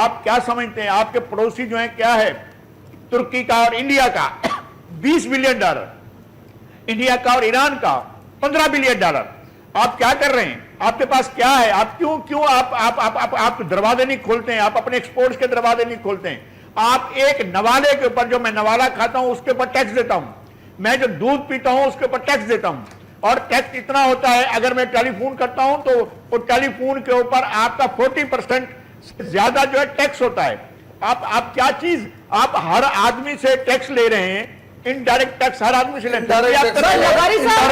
آپ کیا سمجھتے ہیں آپ کے پڑوسی جو ہیں کیا ہے؟ ترکی کا اور انڈیا کا $20 بلین, انڈیا کا اور ایران کا $15 بلین. آپ کیا کر رہے ہیں؟ آپ کے پاس کیا ہے؟ آپ کیوں آپ دروازے نہیں کھولتے ہیں؟ آپ اپنے ایکسپورٹس کے دروازے نہیں کھولتے ہیں. آپ ایک نوالے کے اوپر, جو میں نوالا کھاتا ہوں اس کے اوپر ٹیکس دیتا ہوں, میں جو دودھ پیتا ہوں اس کے اوپر ٹیکس دیتا ہوں, اور ٹیکس اتنا ہوتا ہے اگر میں ٹیلی فون کرتا ہوں تو وہ ٹیلی فون کے اوپر آپ کا 40% سے زیادہ جو ہے ٹیکس ہوتا ہے. آپ کیا چیز, آپ ہر آدمی سے ٹیکس لے رہے ہیں, انڈائریکٹ ٹیکس ہر آدمی سے لیتے ہیں. لغاری صاحب,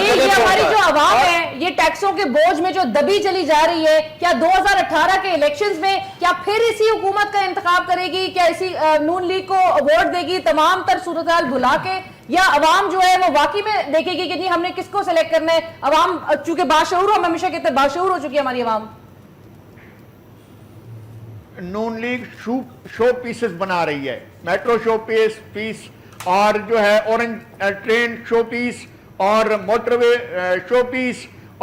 یہ ہماری جو عوام ہے یہ ٹیکسوں کے بوجھ میں جو دبی چلی جا رہی ہے, کیا 2018 کے الیکشنز میں کیا پھر اسی حکومت کا انتخاب کرے گی؟ کیا اسی نون لیگ کو ووٹ دے گی تمام تر صورتحال بھلا کے, یا عوام جو ہے وہ واقعی میں دیکھے گی کہ نہیں ہم نے کس کو سلیکٹ کرنا ہے؟ عوام چونکہ باشعور ہو, ہم ہمیشہ کہتے ہیں باشعور ہو چکی ہے ہماری عوام. نون لیگ شو پیسز بنا رہی ہے, میٹرو شو پیس اور جو ہے اورنج ٹرین شو پیس اور موٹر وے شو پیس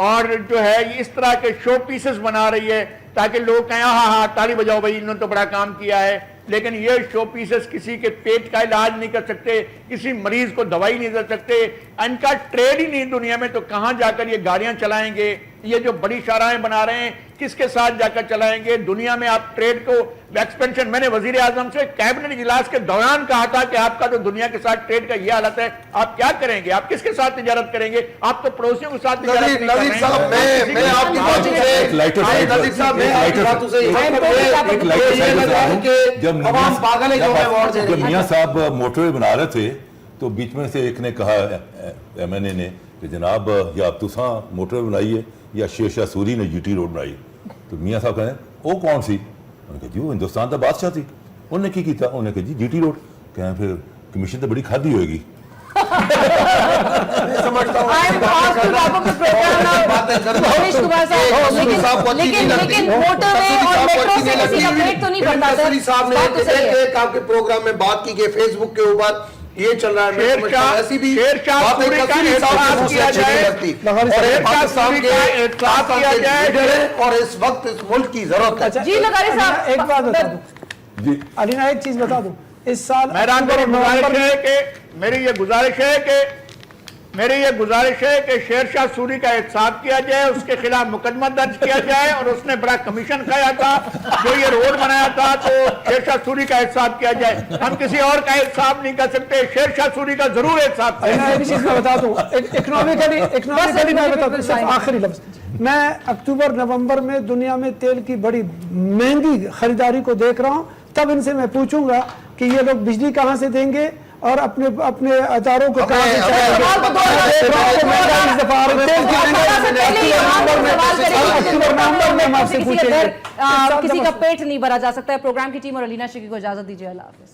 اور جو ہے اس طرح کے شو پیسز بنا رہی ہے تاکہ لوگ کہیں ہاں تالی بجاؤ بھائی انہوں نے تو بڑا کام کیا ہے. لیکن یہ شو پیسز کسی کے پیٹ کا علاج نہیں کر سکتے, کسی مریض کو دوائی نہیں دے سکتے, ان کا ٹریڈ ہی نہیں دنیا میں, تو کہاں جا کر یہ گاڑیاں چلائیں گے؟ یہ جو بڑی شاہراہیں بنا رہے ہیں کس کے ساتھ جا کر چلائیں گے دنیا میں؟ آپ ٹریڈ کو ایکسپینشن, میں نے وزیر اعظم سے کیبنٹ اجلاس کے دوران کہا تھا کہ آپ کا تو دنیا کے ساتھ ٹریڈ کا یہ حالت ہے, آپ کیا کریں گے؟ آپ کس کے ساتھ تجارت کریں گے؟ آپ تو پڑوسیوں کے ساتھ تجارت نہیں کر رہے ہیں. میں آپ کی بات سے جب میاں صاحب موٹر وے بنا رہے تھے تو بیچ میں سے ایک نے کہا ایم این اے نے کہ جناب یا آپ تساں موٹر وے بنائی ہے یا شیر شاہ سوری نے GT روڈ بنائی. تو میاں صاحب کہیں وہ کون سی؟ انہوں نے کہا جی وہ ہندوستان کا بادشاہ تھی. انہوں نے کی کیتا؟ انہوں نے کہا جی GT روڈ. کہیں پھر کمیشن تو بڑی کھادی ہوئے گی. آپ کے پروگرام میں بات کی گئی فیس بک کے اوپر یہ چل رہا ہے, ایسی بھی اور اس وقت اس ملک کی ضرورت ہے. جی لغاری صاحب ایک بات بتا دوں, علینا ایک چیز بتا دوں, اس سال میری یہ گزارش ہے کہ شیر شاہ سوری کا احتساب کیا جائے, اس کے خلاف مقدمہ درج کیا جائے, اور اس نے بڑا کمیشن کھایا تھا جو یہ روڈ بنایا تھا, تو شیر شاہ سوری کا احتساب کیا جائے. ہم کسی اور کا احتساب نہیں کر سکتے, شیر شاہ سوری کا ضرور احتساب کیا جائے. ایک چیز میں بتا دوں, اکنامکلی میں بتا دوں, صرف آخری لفظ, میں اکتوبر نومبر میں دنیا میں تیل کی بڑی مہنگی خریداری کو دیکھ رہا ہوں. تب ان سے میں پوچھوں گا کہ یہ لوگ بجلی کہاں سے دیں گے اور اپنے اداروں کو کہاں سے چلائیں گے. کسی کا پیٹ نہیں بھرا جا سکتا ہے. پروگرام کی ٹیم اور علینا شکی کو اجازت دیجیے. اللہ حافظ.